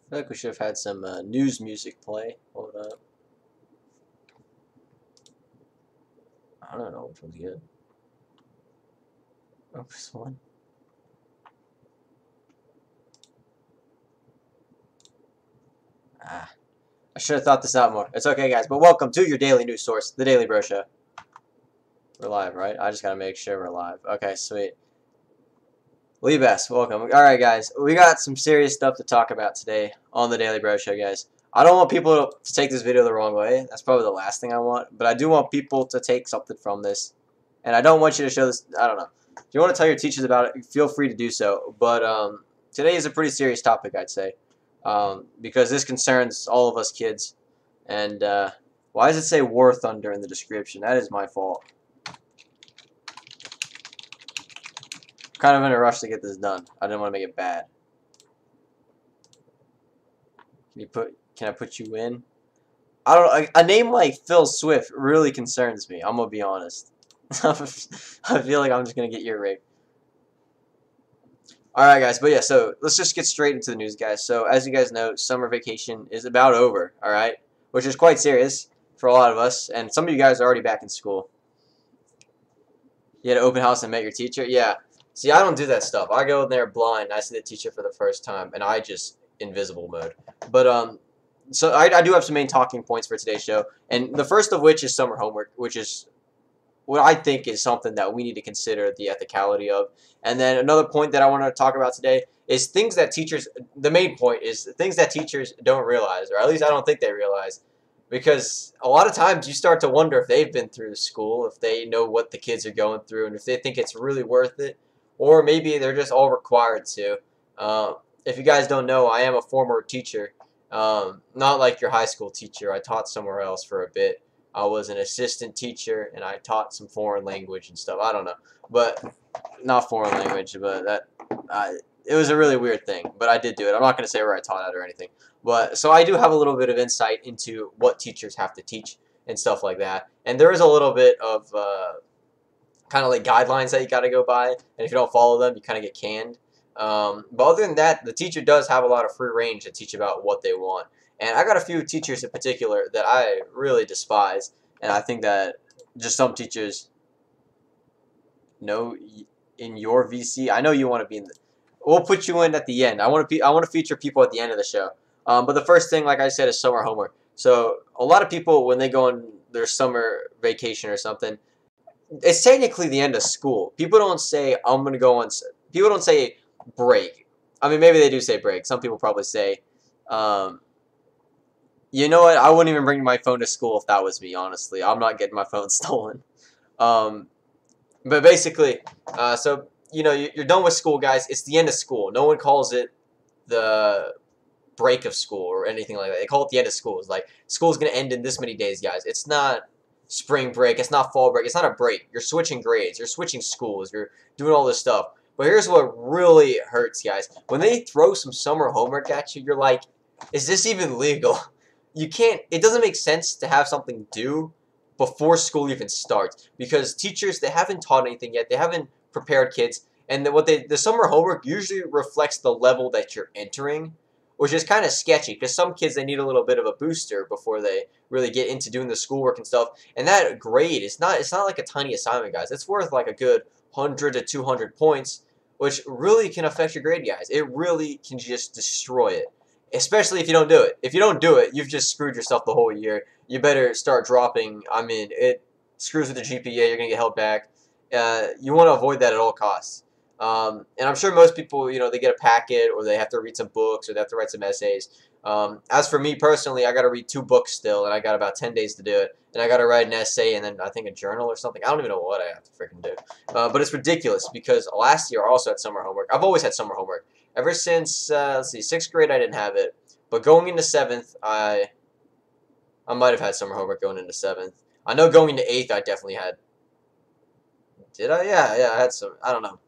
feel like we should have had some news music play. Hold up. I don't know which one's good. Oh, this one. Ah, I should have thought this out more. It's okay, guys, but welcome to your daily news source, The Daily Bro Show. We're live, right? I just gotta make sure we're live. Okay, sweet. Lee Best, welcome. Alright, guys, we got some serious stuff to talk about today on The Daily Bro Show, guys. I don't want people to take this video the wrong way. That's probably the last thing I want. But I do want people to take something from this. And I don't want you to show this. I don't know. If you want to tell your teachers about it, feel free to do so. But today is a pretty serious topic, I'd say. Because this concerns all of us kids. And why does it say War Thunder in the description? That is my fault. Kind of in a rush to get this done. I didn't want to make it bad. Can I put you in? I don't know. A name like Phil Swift really concerns me. I'm gonna be honest. I feel like I'm just gonna get ear raped. Alright guys, but yeah, so let's just get straight into the news, guys. So as you guys know, summer vacation is about over, alright? Which is quite serious for a lot of us, and some of you guys are already back in school. You had an open house and met your teacher? Yeah. See, I don't do that stuff. I go in there blind, I see the teacher for the first time, and I just invisible mode. But so I do have some main talking points for today's show, and the first of which is summer homework, which is what I think is something that we need to consider the ethicality of. And then another point that I want to talk about today is things that teachers, the main point is things that teachers don't realize, or at least I don't think they realize, because a lot of times you start to wonder if they've been through school, if they know what the kids are going through, and if they think it's really worth it, or maybe they're just all required to. If you guys don't know, I am a former teacher. Not like your high school teacher. I taught somewhere else for a bit. I was an assistant teacher, and I taught some foreign language and stuff. I don't know, but not foreign language, but it was a really weird thing. But I did do it. I'm not going to say where I taught at or anything. But so I do have a little bit of insight into what teachers have to teach and stuff like that. And there is a little bit of kind of like guidelines that you got to go by, and if you don't follow them, you kind of get canned. But other than that, the teacher does have a lot of free range to teach about what they want. And I got a few teachers in particular that I really despise, and I think that just some teachers know in your VC. I know you want to be in the. We'll put you in at the end. I want to feature people at the end of the show. But the first thing, like I said, is summer homework. So a lot of people, when they go on their summer vacation or something, it's technically the end of school. People don't say I'm gonna go on. People don't say break. I mean, maybe they do say break. Some people probably say, you know what? I wouldn't even bring my phone to school if that was me. Honestly, I'm not getting my phone stolen. But basically, so you know, you're done with school, guys. It's the end of school. No one calls it the break of school or anything like that. They call it the end of school. It's like school's gonna end in this many days, guys. It's not spring break. It's not fall break. It's not a break. You're switching grades. You're switching schools. You're doing all this stuff. But here's what really hurts, guys. When they throw some summer homework at you, you're like, is this even legal? You can't, it doesn't make sense to have something due before school even starts, because teachers, they haven't taught anything yet. They haven't prepared kids. And the summer homework usually reflects the level that you're entering, which is kind of sketchy, because some kids, they need a little bit of a booster before they really get into doing the schoolwork and stuff. And that grade, it's not like a tiny assignment, guys. It's worth like a good 100 to 200 points, which really can affect your grade, guys. It really can just destroy it, especially if you don't do it. If you don't do it, you've just screwed yourself the whole year. You better start dropping. I mean, it screws with the GPA. You're going to get held back. You want to avoid that at all costs. And I'm sure most people, you know, they get a packet, or they have to read some books, or they have to write some essays. As for me personally, I got to read 2 books still, and I got about 10 days to do it. And I got to write an essay, and then I think a journal or something. I don't even know what I have to freaking do. But it's ridiculous, because last year I also had summer homework. I've always had summer homework. Ever since, let's see, 6th grade I didn't have it. But going into 7th, I might have had summer homework going into 7th. I know going into 8th I definitely had. Did I? Yeah, I had some. I don't know.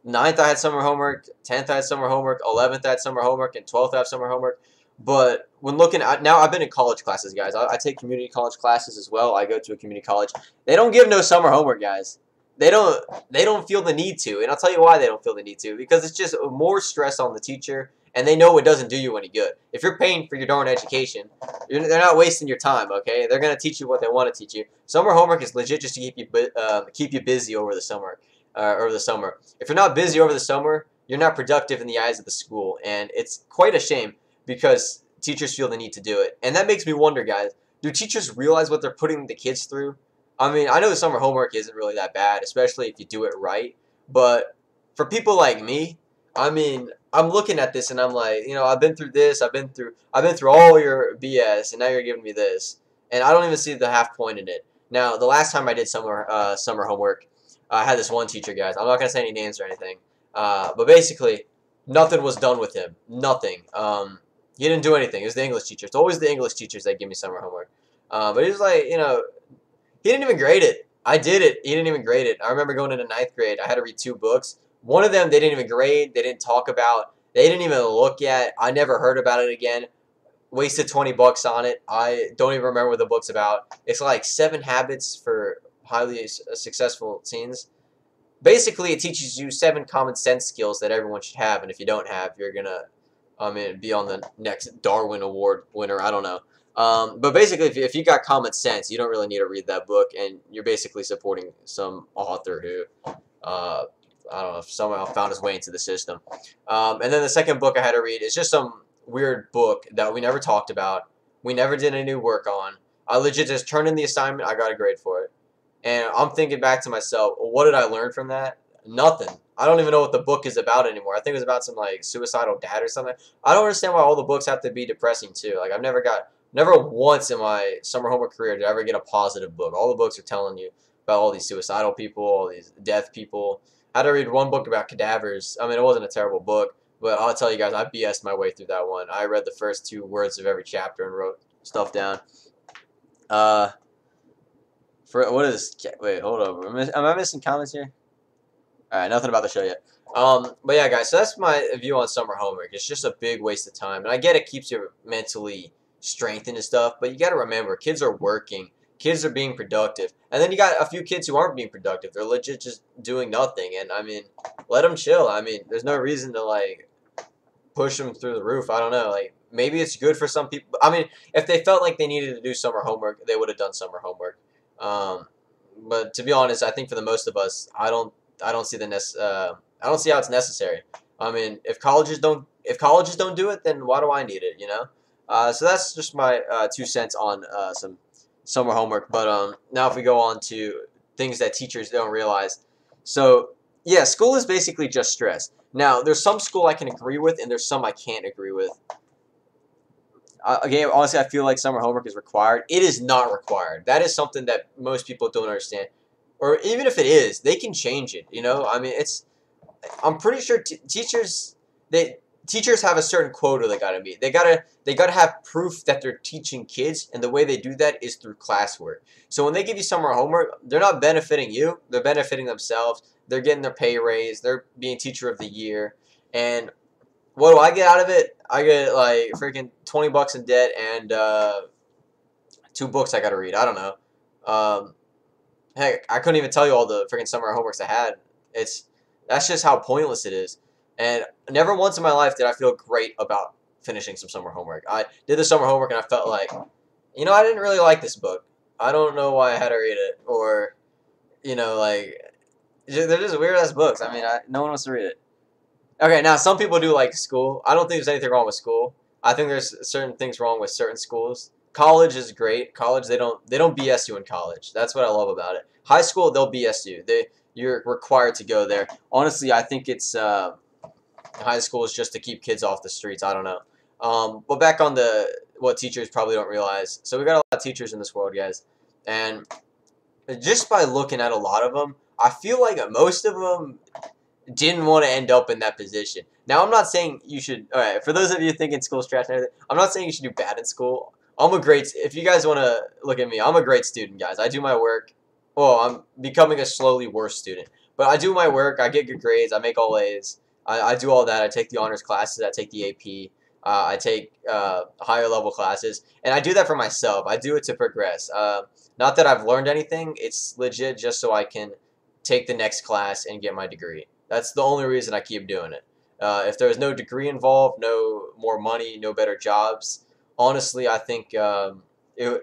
9th I had summer homework, 10th I had summer homework, 11th I had summer homework, and 12th I have summer homework. But when looking at, now I've been in college classes, guys. I take community college classes as well. I go to a community college. They don't give no summer homework, guys. They don't feel the need to. And I'll tell you why they don't feel the need to. Because it's just more stress on the teacher, and they know it doesn't do you any good. If you're paying for your darn education, they're not wasting your time, okay? They're going to teach you what they want to teach you. Summer homework is legit just to keep you busy over the summer. If you're not busy over the summer, you're not productive in the eyes of the school, and it's quite a shame because teachers feel the need to do it. And that makes me wonder, guys, do teachers realize what they're putting the kids through? I mean, I know the summer homework isn't really that bad, especially if you do it right, but for people like me, I mean, I'm looking at this and I'm like, I've been through this, I've been through all your BS, and now you're giving me this, and I don't even see the half point in it. Now, the last time I did summer homework, I had this one teacher, guys. I'm not gonna say any names or anything, but basically, nothing was done with him. Nothing. He didn't do anything. It was the English teacher. It's always the English teachers that give me summer homework. But he was like, he didn't even grade it. I did it. He didn't even grade it. I remember going into ninth grade. I had to read 2 books. One of them they didn't even grade. They didn't talk about. They didn't even look at. I never heard about it again. Wasted $20 on it. I don't even remember what the book's about. It's like 7 Habits for Highly Successful Teens. Basically, it teaches you 7 common sense skills that everyone should have, and if you don't have, you're gonna, be on the next Darwin Award winner. I don't know. But basically, if you got common sense, you don't really need to read that book, and you're basically supporting some author who, I don't know, if somehow found his way into the system. And then the second book I had to read is just some weird book that we never talked about. We never did any work on. I legit just turned in the assignment. I got a grade for it. And I'm thinking back to myself, well, what did I learn from that? Nothing. I don't even know what the book is about anymore. I think it was about some like suicidal dad or something. I don't understand why all the books have to be depressing too. Like never once in my summer homework career did I ever get a positive book. All the books are telling you about all these suicidal people, all these death people. I had to read one book about cadavers. I mean, it wasn't a terrible book, but I'll tell you guys, I BS'd my way through that one. I read the first 2 words of every chapter and wrote stuff down. Wait, hold up. Am I missing comments here? Alright, nothing about the show yet. But yeah, guys, so that's my view on summer homework. It's just a big waste of time. And I get it keeps you mentally strengthened and stuff, but you got to remember, kids are working. Kids are being productive. And then you got a few kids who aren't being productive. They're legit just doing nothing. And, I mean, let them chill. I mean, there's no reason to, like, push them through the roof. I don't know. Like, maybe it's good for some people. I mean, if they felt like they needed to do summer homework, they would have done summer homework. But to be honest, I think for the most of us, I don't see I don't see how it's necessary. I mean, if colleges don't do it, then why do I need it? So that's just my 2 cents on some summer homework. But now if we go on to things that teachers don't realize. So yeah, school is basically just stress. Now there's some school I can agree with, and there's some I can't agree with. Again, honestly, I feel like summer homework is required. It is not required. That is something that most people don't understand. Or even if it is, they can change it. I mean, I'm pretty sure teachers have a certain quota they gotta meet. They gotta have proof that they're teaching kids, and the way they do that is through classwork. So when they give you summer homework, they're not benefiting you. They're benefiting themselves. They're getting their pay raise. They're being teacher of the year. And what do I get out of it? I get like freaking $20 in debt and 2 books I gotta read. I don't know. Heck, I couldn't even tell you all the freaking summer homeworks I had. That's just how pointless it is. And never once in my life did I feel great about finishing some summer homework. I did the summer homework and I felt like, I didn't really like this book. I don't know why I had to read it. Or, like, they're just weird ass books. I mean, no one wants to read it. Okay, now some people do like school. I don't think there's anything wrong with school. I think there's certain things wrong with certain schools. College is great. College, they don't BS you in college. That's what I love about it. High school, they'll BS you. You're required to go there. Honestly, I think it's high school is just to keep kids off the streets. I don't know. But back on what teachers probably don't realize. So we got a lot of teachers in this world, guys, and just by looking at a lot of them, I feel like most of them didn't want to end up in that position. Now, I'm not saying you should. All right, for those of you thinking school's trash and everything, I'm not saying you should do bad in school. If you guys want to look at me, I'm a great student, guys. I do my work. Well, I'm becoming a slowly worse student. But I do my work. I get good grades. I make all A's. I do all that. I take the honors classes. I take the AP. I take higher level classes. And I do that for myself. I do it to progress. Not that I've learned anything. It's legit just so I can take the next class and get my degree. That's the only reason I keep doing it. If there was no degree involved, no more money, no better jobs, honestly, I think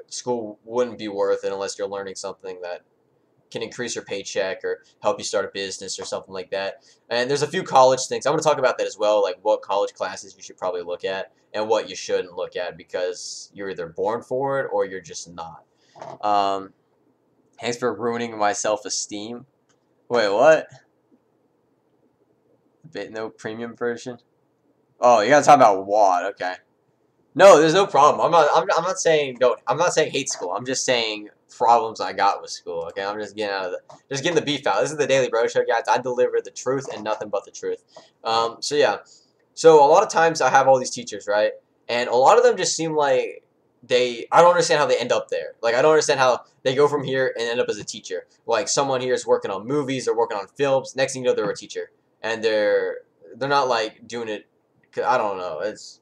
school wouldn't be worth it unless you're learning something that can increase your paycheck or help you start a business or something like that. And there's a few college things. I'm going to talk about that as well, like what college classes you should probably look at and what you shouldn't look at because you're either born for it or you're just not. Um, Thanks for ruining my self-esteem. Wait, what? No premium version? Oh, you gotta talk about WAD. Okay. No, there's no problem. I'm not saying don't. I'm not saying hate school. I'm just saying problems I got with school. Okay. I'm just getting out of just getting the beef out. This is the Daily Bro Show, guys. I deliver the truth and nothing but the truth. So yeah. So a lot of times I have all these teachers, right? And a lot of them just seem like I don't understand how they end up there. Like I don't understand how they go from here and end up as a teacher. Like someone here is working on movies or working on films. Next thing you know, they're a teacher, and they're not like doing it. I don't know. It's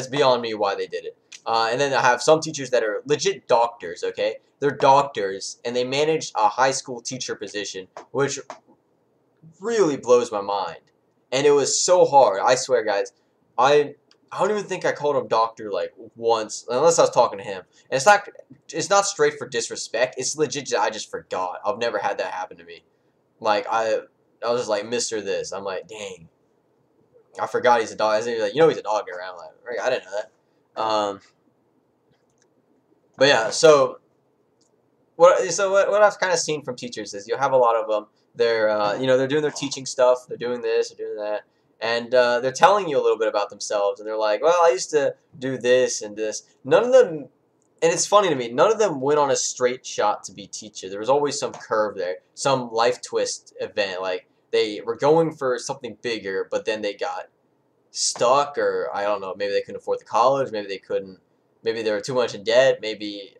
beyond me why they did it. And then I have some teachers that are legit doctors. Okay, they're doctors and they manage a high school teacher position, which really blows my mind. And it was so hard. I swear, guys. I don't even think I called him doctor like once, unless I was talking to him. And it's not straight for disrespect. It's legit. I just forgot. I've never had that happen to me. Like I was just like Mister This. I'm like, dang, I forgot he's a dog. I was like, he's a dog around. Like, I didn't know that. But yeah, so what I've kind of seen from teachers is you have a lot of them. They're doing their teaching stuff. They're doing this. They're doing that. And they're telling you a little bit about themselves, and they're like, "Well, I used to do this and this." None of them, and it's funny to me. None of them went on a straight shot to be teacher. There was always some curve there, some life twist event. Like they were going for something bigger, but then they got stuck, or I don't know. Maybe they couldn't afford the college. Maybe they couldn't. Maybe they were too much in debt. Maybe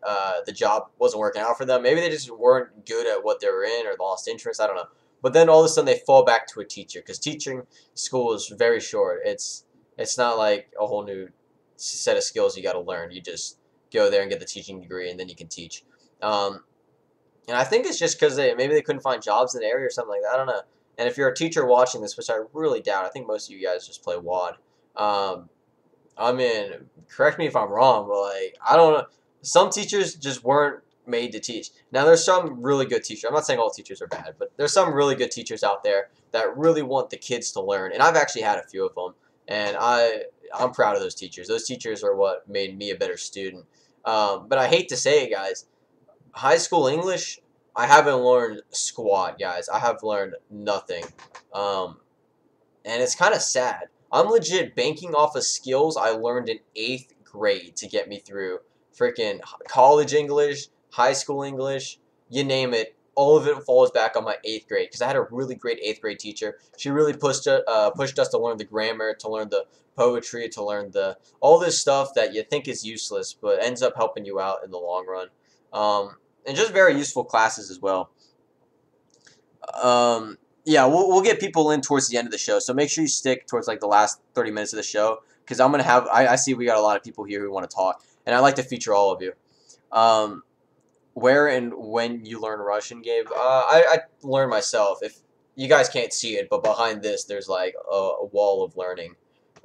the job wasn't working out for them. Maybe they just weren't good at what they were in, or lost interest. I don't know. But then all of a sudden they fall back to a teacher because teaching school is very short. It's not like a whole new set of skills you got to learn. You just go there and get the teaching degree and then you can teach. And I think it's just because maybe they couldn't find jobs in the area or something like that. I don't know. And if you're a teacher watching this, which I really doubt, I think most of you guys just play WAD. I mean, correct me if I'm wrong, but like I don't know. Some teachers just weren't made to teach. Now there's some really good teachers. I'm not saying all teachers are bad, but there's some really good teachers out there that really want the kids to learn. And I've actually had a few of them, and I'm proud of those teachers. Those teachers are what made me a better student. But I hate to say it, guys. High school English, I haven't learned squat, guys. I have learned nothing, and it's kind of sad. I'm legit banking off of skills I learned in 8th grade to get me through freaking college English, high school English, you name it. All of it falls back on my 8th grade because I had a really great 8th grade teacher. She really pushed us to learn the grammar, to learn the poetry, to learn all this stuff that you think is useless but ends up helping you out in the long run. And just very useful classes as well. Yeah, we'll get people in towards the end of the show, so make sure you stick towards like the last 30 minutes of the show because I'm gonna have I see we got a lot of people here who want to talk, and I'd like to feature all of you. Where and when you learn Russian, Gabe? I learned myself. If you guys can't see it, but behind this, there's like a wall of learning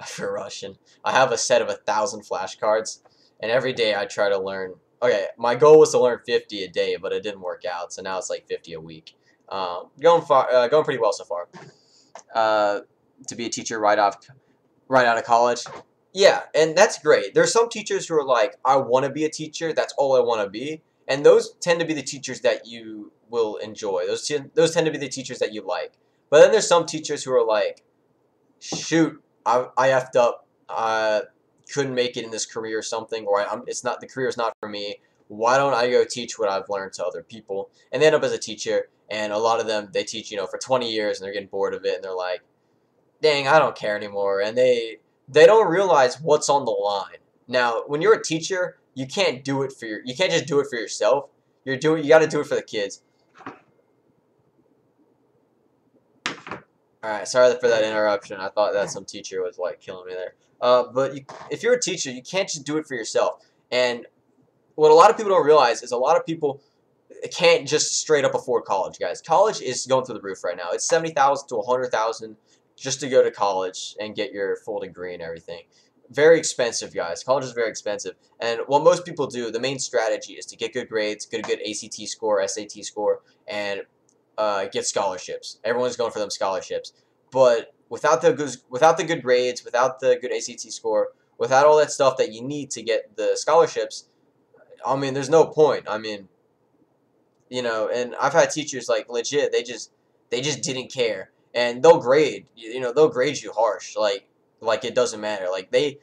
for Russian. I have a set of 1,000 flashcards, and every day I try to learn. Okay, my goal was to learn 50 a day, but it didn't work out, so now it's like 50 a week. Going pretty well so far. To be a teacher right out of college. Yeah, and that's great. There's some teachers who are like, I want to be a teacher. That's all I want to be. And those tend to be the teachers that you will enjoy. Those tend to be the teachers that you like. But then there's some teachers who are like, shoot, I effed up. I couldn't make it in this career or something, or the career is not for me. Why don't I go teach what I've learned to other people? And they end up as a teacher. And a lot of them, they teach, for 20 years, and they're getting bored of it, and they're like, dang, I don't care anymore. And they don't realize what's on the line. Now, when you're a teacher, you can't just do it for yourself. You got to do it for the kids. All right, sorry for that interruption. I thought that some teacher was like killing me there. But if you're a teacher, you can't just do it for yourself. And what a lot of people don't realize is a lot of people can't just straight up afford college, guys. College is going through the roof right now. It's $70,000 to $100,000 just to go to college and get your full degree and everything. Very expensive, guys. College is very expensive. And what most people do, the main strategy is to get good grades, get a good ACT score, SAT score, and get scholarships. Everyone's going for them scholarships. But without the good grades, without the good ACT score, without all that stuff that you need to get the scholarships, I mean, there's no point. I mean, and I've had teachers like legit, they just didn't care, and they'll grade, they'll grade you harsh, like it doesn't matter. Like a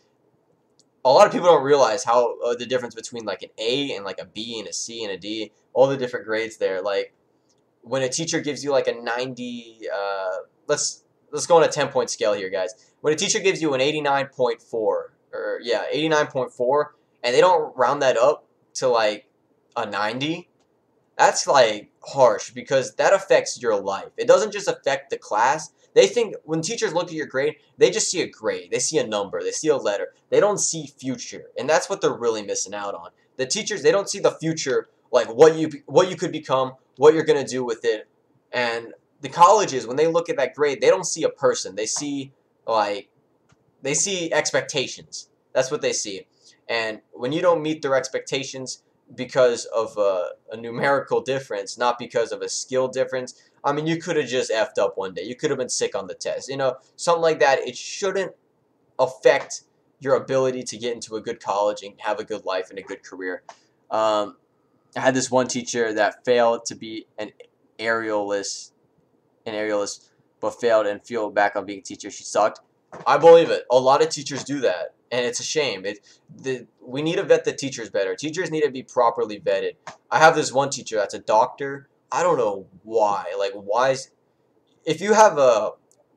lot of people don't realize how the difference between like an A and like a B and a C and a D, all the different grades there. Like when a teacher gives you like a 90, let's go on a 10-point scale here, guys. When a teacher gives you an 89.4, or yeah, 89.4, and they don't round that up to like a 90, that's like harsh, because that affects your life. It doesn't just affect the class. They think when teachers look at your grade, they just see a grade. They see a number. They see a letter. They don't see future, and that's what they're really missing out on. The teachers, they don't see the future, like what you could become, what you're gonna do with it. And the colleges, when they look at that grade, they don't see a person. They see expectations. That's what they see. And when you don't meet their expectations because of a numerical difference, not because of a skill difference, I mean, you could have just effed up one day. You could have been sick on the test. Something like that. It shouldn't affect your ability to get into a good college and have a good life and a good career. I had this one teacher that failed to be an aerialist, but failed and feel back on being a teacher. She sucked. I believe it. A lot of teachers do that, and it's a shame. We need to vet the teachers better. Teachers need to be properly vetted. I have this one teacher that's a doctor. I don't know why. Like, if you have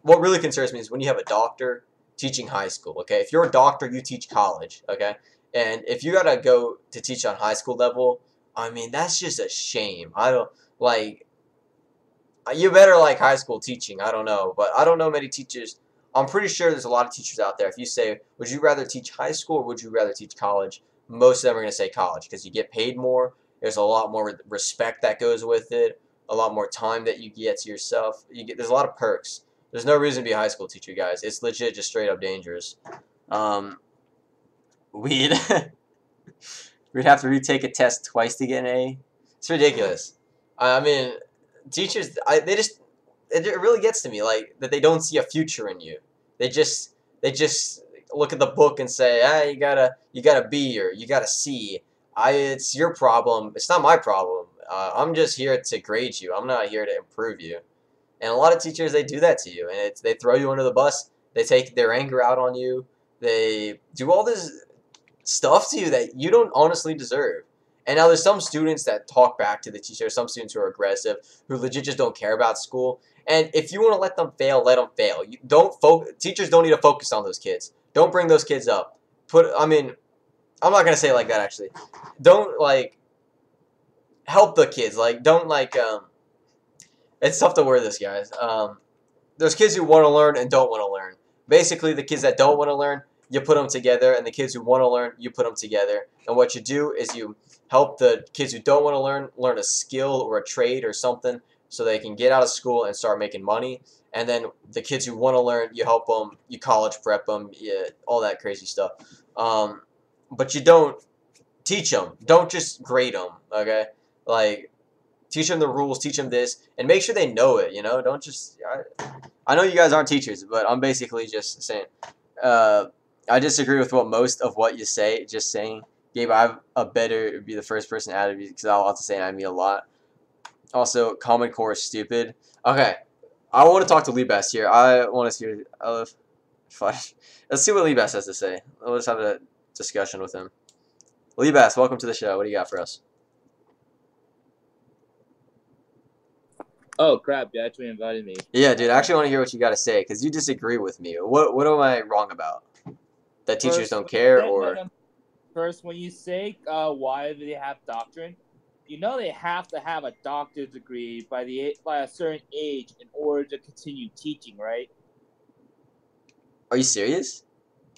what really concerns me is when you have a doctor teaching high school, okay? If you're a doctor, you teach college, okay? And if you gotta go to teach on high school level, I mean, that's just a shame. I don't, like, you better like high school teaching. I don't know, but I don't know many teachers. I'm pretty sure there's a lot of teachers out there. If you say, would you rather teach high school or would you rather teach college? Most of them are going to say college, because you get paid more. There's a lot more respect that goes with it. A lot more time that you get to yourself. There's a lot of perks. There's no reason to be a high school teacher, guys. It's legit just straight up dangerous. We'd we'd have to retake a test twice to get an A. It's ridiculous. I mean, teachers, it really gets to me, like, that they don't see a future in you. They just look at the book and say, you got a B or you got a C. It's your problem. It's not my problem. I'm just here to grade you. I'm not here to improve you. And a lot of teachers, they do that to you, and they throw you under the bus. They take their anger out on you. They do all this stuff to you that you don't honestly deserve. And now there's some students that talk back to the teacher, some students who are aggressive, who legit just don't care about school. And if you want to let them fail, let them fail. Teachers don't need to focus on those kids. Don't bring those kids up. I'm not going to say it like that, actually. Don't, help the kids. Don't, it's tough to word this, guys. There's kids who want to learn and don't want to learn. Basically, the kids that don't want to learn, you put them together, and the kids who want to learn, you put them together. And what you do is you help the kids who don't want to learn a skill or a trade or something, so they can get out of school and start making money. And then the kids who want to learn, you help them, you college prep them, all that crazy stuff. But you don't teach them. Don't just grade them, okay? Teach them the rules, teach them this, and make sure they know it, Don't just... I know you guys aren't teachers, but I'm basically just saying... I disagree with most of what you say, just saying. Gabe, I better be the first person out of you, because I'll have to say I mean a lot. Also, Common Core is stupid. Okay, I want to talk to Libas here. I want to hear... Let's see what Libas has to say. Let's have a discussion with him. Libas, welcome to the show. What do you got for us? Oh, crap. You actually invited me. Yeah, dude. I actually want to hear what you got to say, because you disagree with me. What am I wrong about? That teachers don't care, or... First, when you say why do they have doctrine, they have to have a doctor's degree by a certain age in order to continue teaching, right? Are you serious?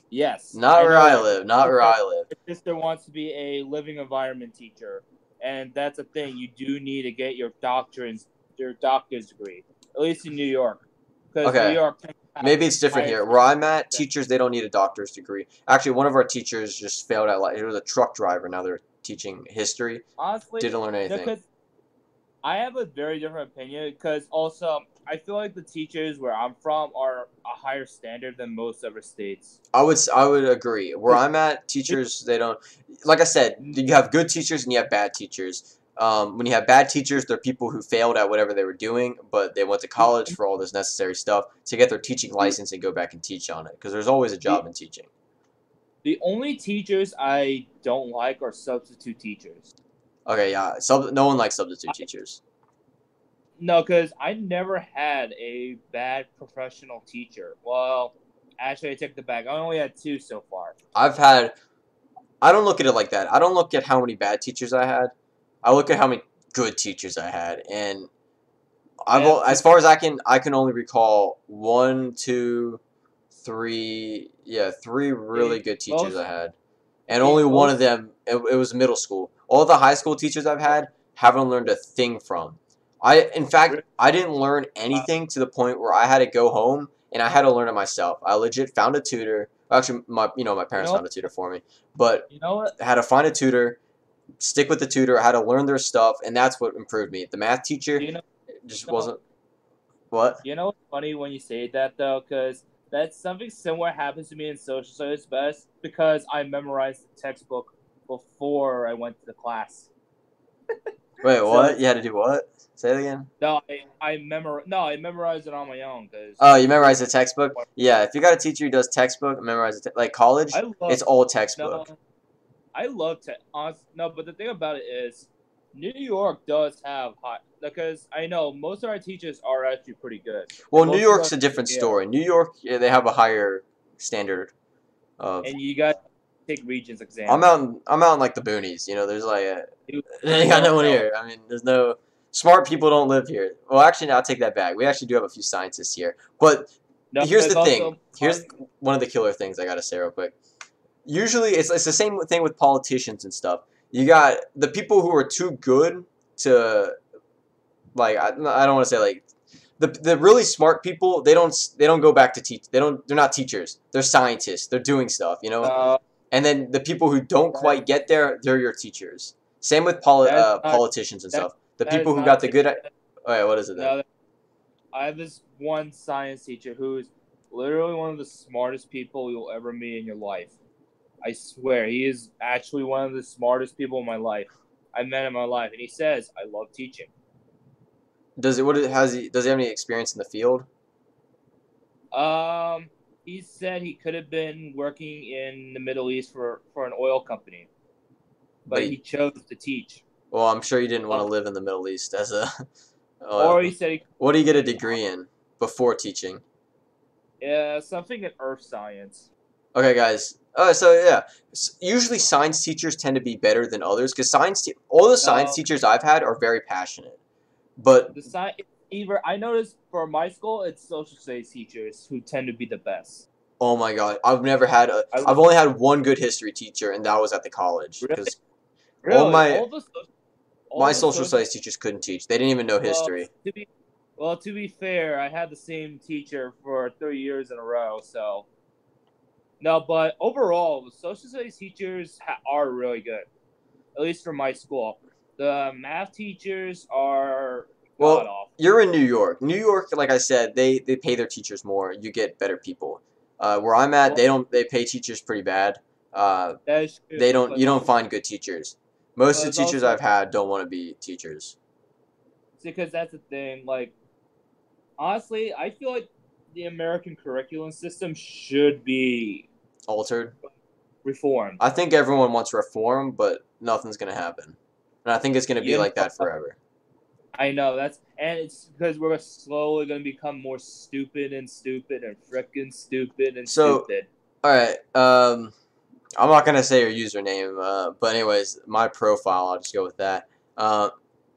Yes. Not where I live. Not where I live. My sister wants to be a living environment teacher, and that's a thing. You do need to get your doctor's degree, at least in New York, because New York Maybe it's different higher here. Where I'm at, than teachers they don't need a doctor's degree. Actually, one of our teachers just failed at like he was a truck driver. Now they're teaching history. honestly, Didn't learn anything. because I have a very different opinion. Because also, I feel like the teachers where I'm from are a higher standard than most other states. I would agree. Where 'Cause I'm at, teachers they don't. Like I said, you have good teachers and you have bad teachers. When you have bad teachers, they're people who failed at whatever they were doing, but they went to the, college for all this necessary stuff to get their teaching the, license and go back and teach on it. Because there's always a job the in teaching. the only teachers I don't like are substitute teachers. Okay, yeah. No one likes substitute teachers. No, because I never had a bad professional teacher. Well, actually, I take the back. I only had two so far. I've had. I don't look at it like that. I don't look at how many bad teachers I had. I look at how many good teachers I had, and And as far as I can only recall one, two, three, yeah, three really good teachers most, I had, and only one of most, them it was middle school. All the high school teachers I've had haven't learned a thing from. In fact, I didn't learn anything to the point where I had to go home and I had to learn it myself. I legit found a tutor. Actually, my you parents know, found a tutor for me, but you know what? I had to find a tutor, stick with the tutor. I had to learn their stuff, and that's what improved me. The math teacher You know, just you know, wasn't what. you know what's funny when you say that though, because that's something similar happens to me in social studies, but that's because I memorized the textbook before I went to the class. Wait, what? So You had to do what? Say it again. no, I memorized it on my own because Oh, you memorized the textbook? Yeah, if you got a teacher who does textbook, memorize it. Like college, I love it's all no, textbook. I love to no, but the thing about it is, New York does have high because I know most of our teachers are actually pretty good. Well, And New most of York's them, a different yeah, story. New York, yeah, they have a higher standard of. and you got to take Regents I'm exams. out. I'm out in like the boonies. You know, there's like You, they you got no don't one know. here. I mean, there's no smart people don't live here. Well, actually, no, I'll take that back. We actually do have a few scientists here. But No, here's it's the thing. also Here's one of the killer things I gotta say real quick. Usually, it's the same thing with politicians and stuff. You got the people who are too good to like. I don't want to say like the really smart people. They don't go back to teach. They're not teachers. They're scientists. They're doing stuff. You know. uh, And then the people who don't that quite get there, they're your teachers. Same with that is not politicians and that stuff. The that people is who not got the true. good. Oh yeah, what is it then? No, I have this one science teacher who's literally one of the smartest people you'll ever meet in your life. I swear, he is actually one of the smartest people in my life. I met in my life, and he says, "I love teaching." Does it? What it- has he? Does he have any experience in the field? He said he could have been working in the Middle East for an oil company, But but he chose to teach. well, I'm sure he didn't want to Oh, live in the Middle East as a. or he Uh, said what do you get a degree in before teaching? something in earth science. Okay, guys. So yeah, usually science teachers tend to be better than others because all the science No, teachers I've had are very passionate. But the science. Either I noticed for my school, it's social studies teachers who tend to be the best. oh my god, I've only had one good history teacher, and that was at the college Really, because all really, my all my the social social. studies teachers couldn't teach. They didn't even know Well, history. to be fair, I had the same teacher for 3 years in a row. So no, but overall, the social studies teachers are really good. At least for my school, the math teachers are god Well, awful. you're in New York. New York, like I said, they pay their teachers more. You get better people. Where I'm at, Well, they pay teachers pretty bad. that is They true, don't you don't find good teachers. Most but of it's the teachers also I've had don't want to be teachers. because that's the thing. Like honestly, I feel like the American curriculum system should be Altered. reformed. I think everyone wants reform, but nothing's gonna happen. And I think it's gonna be You like that know, forever. I know that's and it's because we're slowly going to become more stupid and stupid and frickin' stupid and So, stupid. all right. I'm not gonna say your username, but anyways, my profile. I'll just go with that. Uh,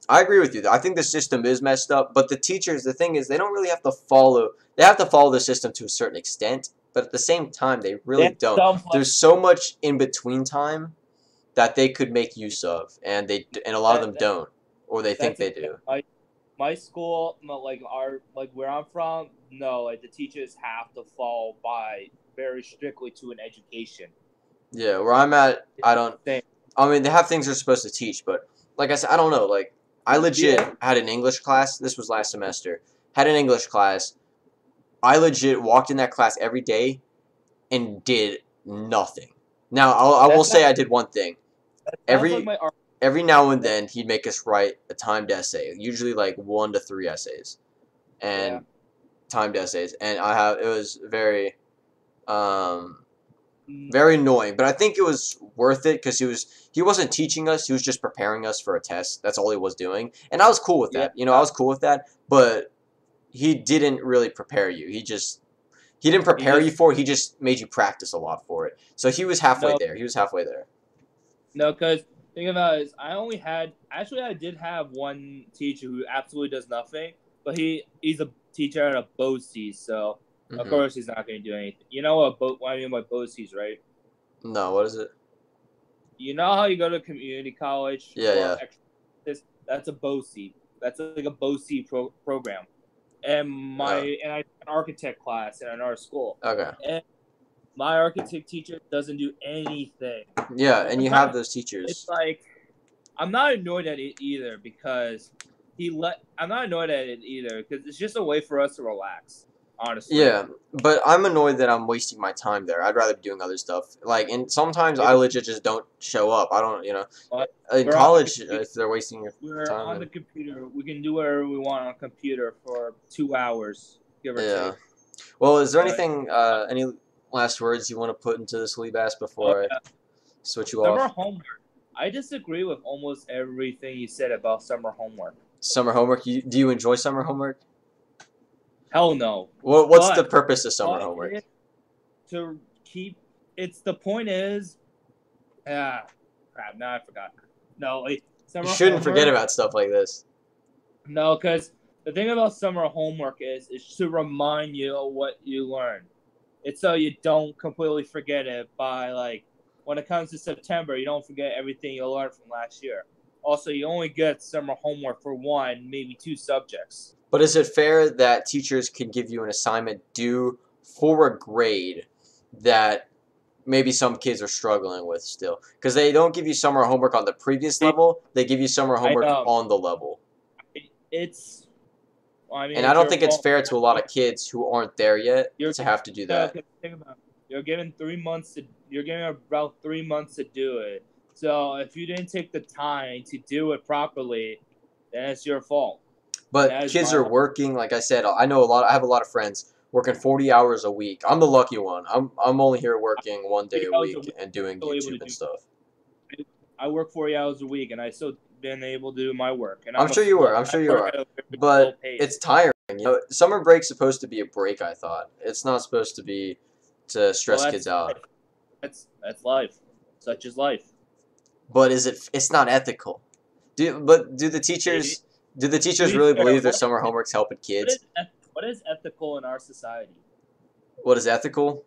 I agree with you. I think the system is messed up, but the teachers. The thing is, they don't really have to follow. They have to follow the system to a certain extent, but at the same time, they really There's don't. some There's so much in between time that they could make use of, and a lot of that, them that don't, or they think that's a they thing. do. my school, like where I'm from, no, like the teachers have to follow by very strictly to an education. Yeah, where I'm at, I don't. Same. I mean, they have things they're supposed to teach, but like I said, I don't know. Like, I legit had an English class. This was last semester. Had an English class. I legit walked in that class every day and did nothing. Now, I will say I did one thing. Sounds like my Every now and then, he'd make us write a timed essay, usually like 1 to 3 essays, and timed essays. And it was very, very annoying. But I think it was worth it because he wasn't teaching us; he was just preparing us for a test. That's all he was doing, and I was cool with that. I was cool with that. But he didn't really prepare you. He didn't prepare you for it. He just made you practice a lot for it. So he was halfway there. He was halfway there. No, because thing about it is, I did have one teacher who absolutely does nothing, but he's a teacher at a BOCES, so of course he's not going to do anything. You know what I mean by BOCES, right? No, what is it? You know how you go to community college? Yeah. That's a BOCES. That's like a BOCES program. And I had an architect class in our school. Okay. And my architect teacher doesn't do anything. Yeah, and you have those teachers. It's like, I'm not annoyed at it either because it's just a way for us to relax, honestly. Yeah, but I'm annoyed that I'm wasting my time there. I'd rather be doing other stuff. And sometimes I legit just don't show up. I don't, in college, if they're wasting your time. We're on the computer. We can do whatever we want on a computer for 2 hours, give or take. Well, is there anything, any last words you want to put into this Lee Bass before I switch you off? Summer homework. I disagree with almost everything you said about summer homework. Summer homework? Do you enjoy summer homework? Hell no. What's the purpose of summer homework? The point is, crap, now I forgot. No, you shouldn't forget about stuff like this. No, because the thing about summer homework is to remind you of what you learned. It's so you don't completely forget it by, when it comes to September, you don't forget everything you learned from last year. Also, you only get summer homework for 1, maybe 2 subjects. But is it fair that teachers can give you an assignment due for a grade that maybe some kids are struggling with still? Because they don't give you summer homework on the previous level. They give you summer homework on the level. And I don't think it's fair to a lot of kids who aren't there yet to have to do that. Think about it. You're given 3 months you're given about 3 months to do it. So if you didn't take the time to do it properly, then it's your fault. But kids are working, like I said, I have a lot of friends working 40 hours a week. I'm the lucky one. I'm only here working 1 day a week and doing YouTube and stuff. I work 40 hours a week and I still been able to do my work. And I'm sure you are. But it's tiring. Summer break's supposed to be a break, I thought. It's not supposed to be to stress kids out. That's life. Such is life. But it's not ethical. Do the teachers really believe their summer homework's helping kids? What is ethical in our society? What is ethical?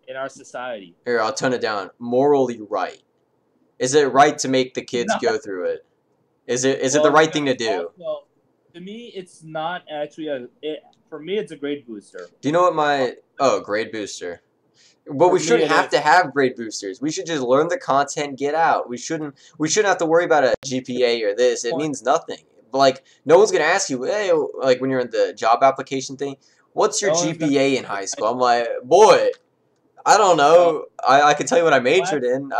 In our society. Here, I'll tone it down. Morally right. Is it right to make the kids go through it? Is it the right thing to do? Also, to me, it's not actually for me, it's a grade booster. Do you know what grade booster? But we shouldn't have to have grade boosters. We should just learn the content, get out. We shouldn't have to worry about a GPA or this. It means nothing. No one's gonna ask you, hey, when you're in the job application thing, what's your GPA in high school? I'm like, boy, I don't know. I can tell you what I majored in.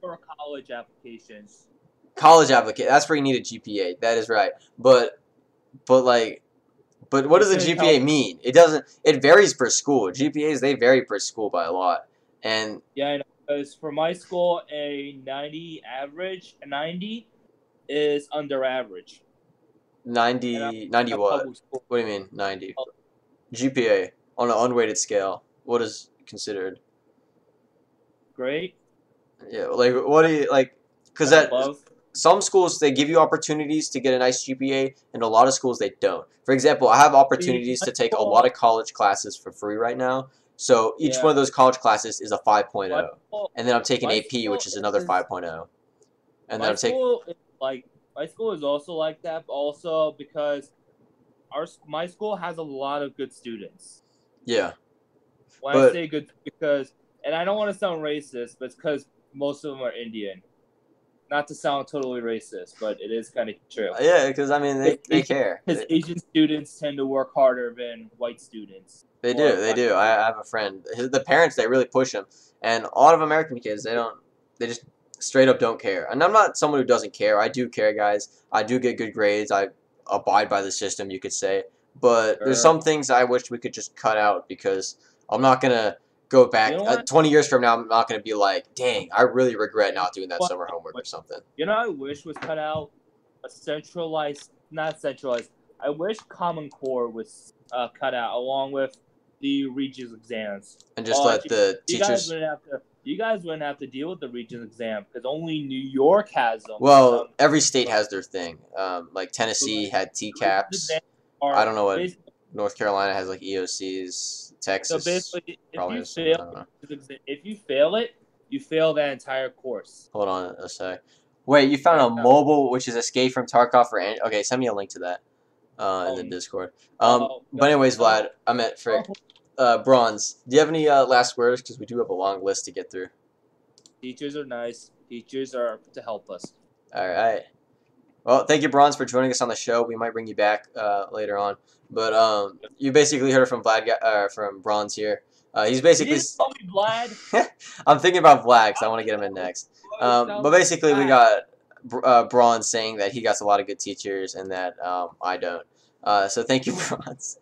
For college applications. College application. That's where you need a GPA. That is right. But what does a GPA mean? It doesn't. It varies per school. GPAs, they vary per school by a lot. And yeah, I know. Because for my school, a 90 is under average. 90 what? What do you mean 90? GPA on an unweighted scale. What is considered? Great. Yeah, what do you because some schools, they give you opportunities to get a nice GPA, and a lot of schools, they don't. For example, I have opportunities to take a lot of college classes for free right now. So each one of those college classes is a 5.0. And then I'm taking AP, which is another 5.0. And then I'm taking... My school is also like that, but also because my school has a lot of good students. Yeah. When I But say good, because, and I don't want to sound racist, but it's because most of them are Indian. Not to sound totally racist, but it is kind of true. yeah, because I mean they care. Because Asian students tend to work harder than white students. They do. They do. I have a friend. The parents, they really push him, and a lot of American kids, they don't. They just straight up don't care. And I'm not someone who doesn't care. I do care, guys. I do get good grades. I abide by the system, you could say. But there's some things I wish we could just cut out because I'm not gonna go back. You know what? 20 years from now, I'm not gonna be like, dang, I really regret not doing that summer homework or something. You know, I wish was cut out a centralized, not centralized. I wish Common Core was cut out along with the Regents exams, and just let the teachers. You guys wouldn't have to deal with the Regents exam because only New York has them. Well, every state has their thing. Like Tennessee had TCAPs. I don't know what North Carolina has, like EOCs. Texas. So basically, probably if you fail it, you fail that entire course. Hold on a sec. Wait, you found a mobile which is Escape from Tarkov for okay, send me a link to that in the Discord. But anyways, Vlad, I meant Frick. Bronze. Do you have any last words? Because we do have a long list to get through. Teachers are nice. Teachers are to help us. All right. Well, thank you, Bronze, for joining us on the show. We might bring you back later on. But you basically heard from from Bronze here. He's basically. You didn't call me Vlad. I'm thinking about Vlad because I want to get him in next. But basically, we got Bronze saying that he got a lot of good teachers and that I don't. So thank you, Bronze.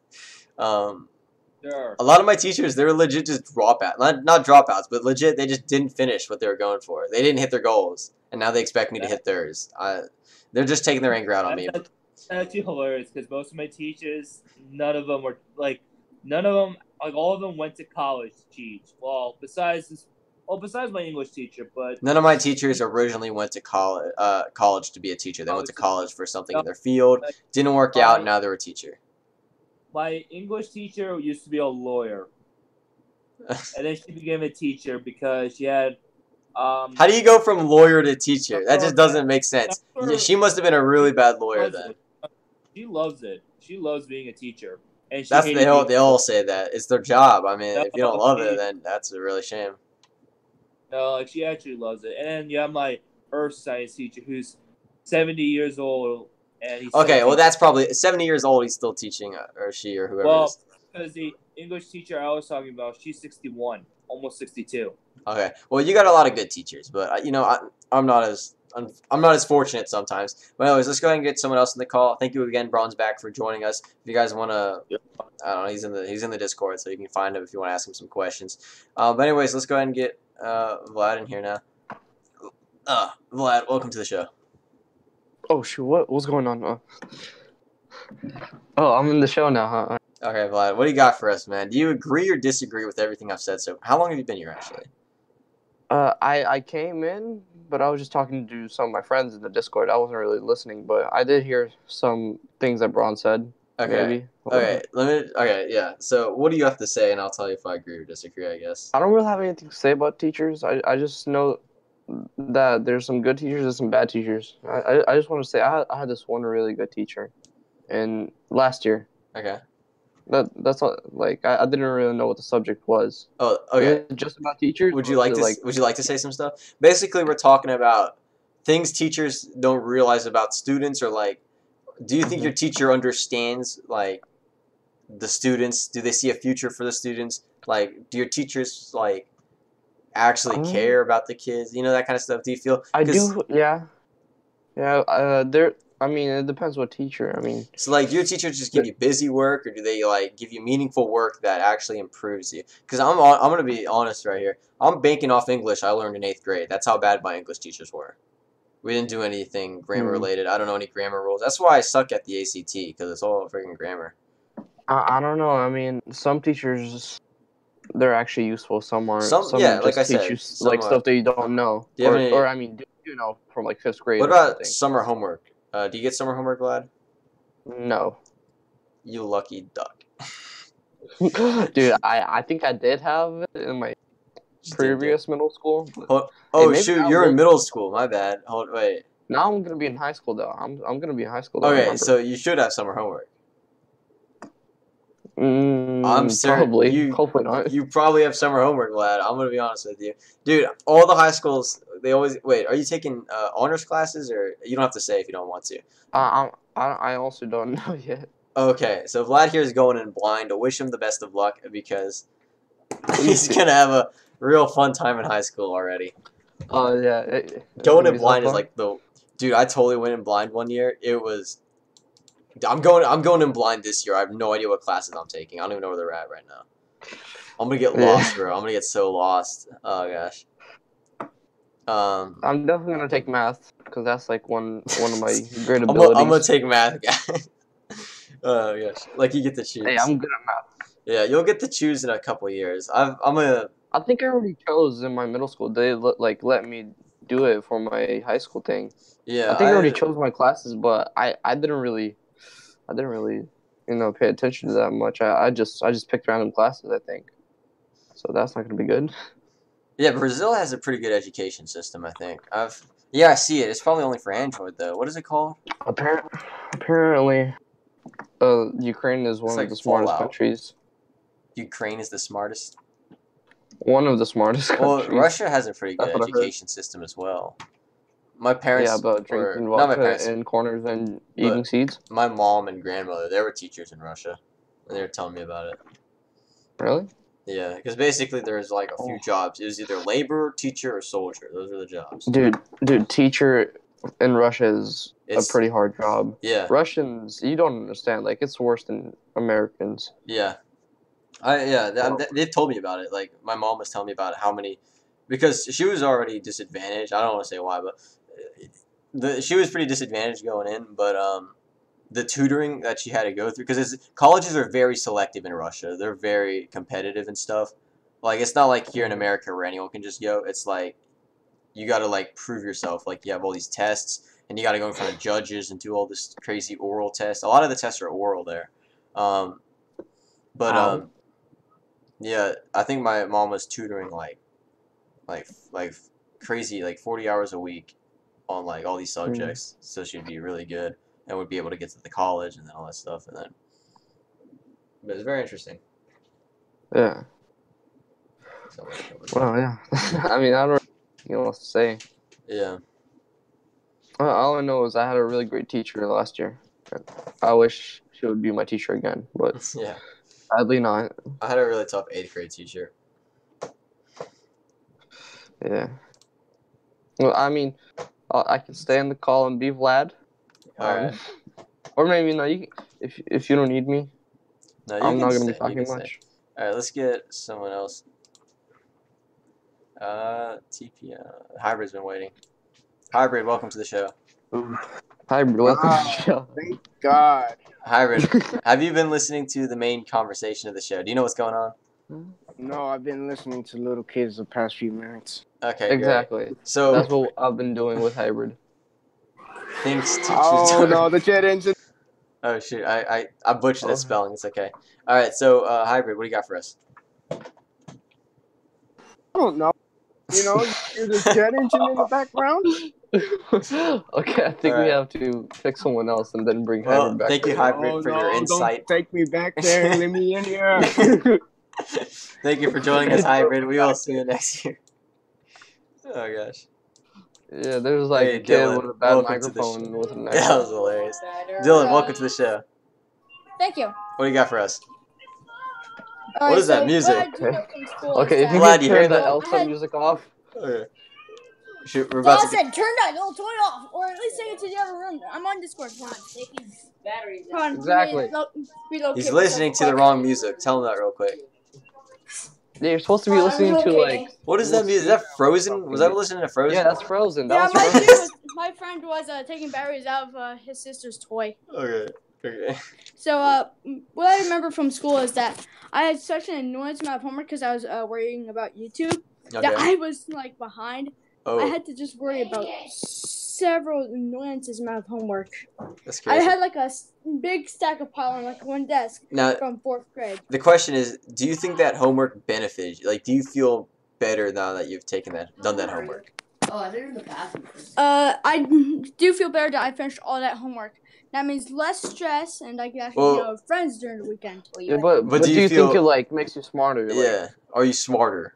Sure. A lot of my teachers, they were legit just dropouts. Not dropouts, but legit, they just didn't finish what they were going for. They didn't hit their goals, and now they expect me to hit theirs. They're just taking their anger out on me. That's actually hilarious because most of my teachers, none of them, all of them went to college to teach. Well, besides my English teacher, but none of my teachers originally went to college to be a teacher. They went to college for something in their field. Didn't work out. Now they're a teacher. My English teacher used to be a lawyer, and then she became a teacher because she had. How do you go from lawyer to teacher? That just doesn't make sense. She must have been a really bad lawyer then. She loves it. She loves being a teacher. And they all say that. It's their job. I mean, if you don't love it, then that's a really shame. No, like she actually loves it. And then you have my earth science teacher who's 70 years old. And he's okay, well, that's probably 70 years old. He's still teaching, or she, or whoever it is. Because the English teacher I was talking about, she's 61, almost 62. Okay, well, you got a lot of good teachers, but I'm not as fortunate sometimes. But anyways, let's go ahead and get someone else in the call. Thank you again, Bronze, back for joining us. If you guys want to, I don't know, he's in the Discord, so you can find him if you want to ask him some questions. But anyways, let's go ahead and get Vlad in here now. Vlad, welcome to the show. Oh shoot! What's going on? Oh, I'm in the show now, huh? Okay, Vlad, what do you got for us, man? Do you agree or disagree with everything I've said? So, how long have you been here, actually? I came in, but I was just talking to some of my friends in the Discord. I wasn't really listening, but I did hear some things that Braun said. Okay. Maybe. Okay, yeah. So, what do you have to say, and I'll tell you if I agree or disagree, I guess. I don't really have anything to say about teachers. I just know that there's some good teachers and some bad teachers. I just want to say I had this one really good teacher, and last year. Okay. That's all. Like I didn't really know what the subject was. Oh, okay. Just about teachers. Would you like to say some stuff? Basically, we're talking about things teachers don't realize about students, or like, do you think your teacher understands like the students? Do they see a future for the students? Like, do your teachers like actually care about the kids? You know, that kind of stuff. Do you feel? I do. Yeah. I mean, it depends what teacher. I mean, so like, do your teachers just give you busy work, or do they like give you meaningful work that actually improves you? Because I'm gonna be honest right here. I'm banking off English I learned in 8th grade. That's how bad my English teachers were. We didn't do anything grammar related. I don't know any grammar rules. That's why I suck at the ACT, because it's all freaking grammar. I don't know. I mean, some teachers, they're actually useful. Some aren't. Some yeah, like I said, you, like stuff that you don't know. Do you or I mean, do you know from like 5th grade? What about summer homework? Do you get summer homework, Vlad? No. You lucky duck. Dude, I think I did have it in my previous middle school. Oh shoot, you're in middle school. My bad. Wait. Now I'm gonna be in high school though. I'm gonna be in high school though. Okay, Remember. so you should have summer homework. I'm certain Probably. Hopefully not. you probably have summer homework, lad. I'm gonna be honest with you, dude. All the high schools they always wait. Are you taking honors classes, or you don't have to say if you don't want to? I also don't know yet. Okay, so Vlad here is going in blind. To wish him the best of luck because he's gonna have a real fun time in high school already. Oh yeah. Going in blind is like the dude. I totally went in blind one year. It was. I'm going in blind this year. I have no idea what classes I'm taking. I don't even know where they're at right now. I'm gonna get lost, bro. I'm gonna get so lost. Oh gosh. I'm definitely gonna take math because that's like one of my great abilities. I'm gonna take math, guys. Oh gosh, like you get to choose. Hey, I'm good at math. Yeah, you'll get to choose in a couple years. I'm gonna. I think I already chose in my middle school. They let me do it for my high school thing. Yeah, I think I already chose my classes, but I didn't really, pay attention to that much. I just picked random classes, I think. So that's not gonna be good. Yeah, Brazil has a pretty good education system, I think. Yeah, I see it. It's probably only for Android though. What is it called? Apparently, Ukraine is one like of the smartest Fallout. countries. Ukraine is the smartest. One of the smartest countries. Well, Russia has a pretty good That's what I heard. education system as well. My parents, Yeah, about drinking not my vodka parents, in corners and eating seeds. my mom and grandmother, they were teachers in Russia, and they were telling me about it. Really? Yeah, because basically there's like a few jobs. It was either labor, teacher, or soldier. Those are the jobs. Dude, teacher in Russia is a pretty hard job. Yeah. Russians, you don't understand. Like, it's worse than Americans. Yeah. They've told me about it. Like, my mom was telling me about how many, because she was already disadvantaged. I don't want to say why, but she was pretty disadvantaged going in. But the tutoring that she had to go through, because colleges are very selective in Russia. They're very competitive and stuff. Like, it's not like here in America where anyone can just go. It's like you got to like prove yourself. Like, you have all these tests, and you got to go in front of judges and do all this crazy oral tests. A lot of the tests are oral there. Yeah, I think my mom was tutoring like crazy, like 40 hours a week on like all these subjects, so she'd be really good and would be able to get to the college and then all that stuff, and then. But it's very interesting. Yeah. Well, yeah. I mean, I don't know what else to say. Yeah. All I know is I had a really great teacher last year. I wish she would be my teacher again, but yeah. Sadly not. I had a really tough 8th grade teacher. Yeah. Well, I mean, I can stay in the call and be Vlad. Alright. Or maybe no. If you don't need me, no, I'm not gonna be talking much. Alright, let's get someone else. TP. Hybrid's been waiting. Hybrid, welcome to the show. Hybrid, welcome to the show. Thank God. Hybrid, have you been listening to the main conversation of the show? Do you know what's going on? No, I've been listening to little kids the past few minutes. Okay, exactly. Great. So that's what I've been doing with Hybrid. Thanks, teachers. Oh no, the jet engine. Oh shoot, I butchered that spelling. It's okay. All right, so Hybrid, what do you got for us? I don't know. You know, there's a jet engine in the background. Okay, I think we have to pick someone else and then bring Hybrid back. Thank you, Hybrid, for your insight. Don't take me back there. Let me in here. Thank you for joining us, Hybrid. We will see you next year. Oh gosh. Yeah, there's like a kid with a bad microphone with a Yeah, that was hilarious. Dylan, welcome to the show. Thank you. What do you got for us? What is that music? Okay, if you Glad can you hear turn the that. Elsa music off. Okay. Shoot, we're about to. Said turn that little toy off, or at least take it to the other room. I'm on Discord. Come on, take these batteries. Come on, exactly. He's listening to the wrong music. Tell him that real quick. Yeah, you're supposed to be listening to like. What is that music? Is that Frozen? Was I listening to Frozen? Yeah, that's Frozen. Yeah, my friend was taking batteries out of his sister's toy. Okay. Okay. So what I remember from school is that I had such an annoyance amount of homework because I was worrying about YouTube that I was like behind. Oh. I had to just worry about several annoyances amount of homework. That's crazy. I had like a big stack of pile on like one desk from 4th grade. The question is, do you think that homework benefited you? Like, do you feel better now that you've done that homework? Oh, I thought you were in the bathroom. I do feel better that I finished all that homework. That means less stress, and I can actually hang out with friends during the weekend. Yeah, but do you think it like makes you smarter? Yeah. Like, Are you smarter?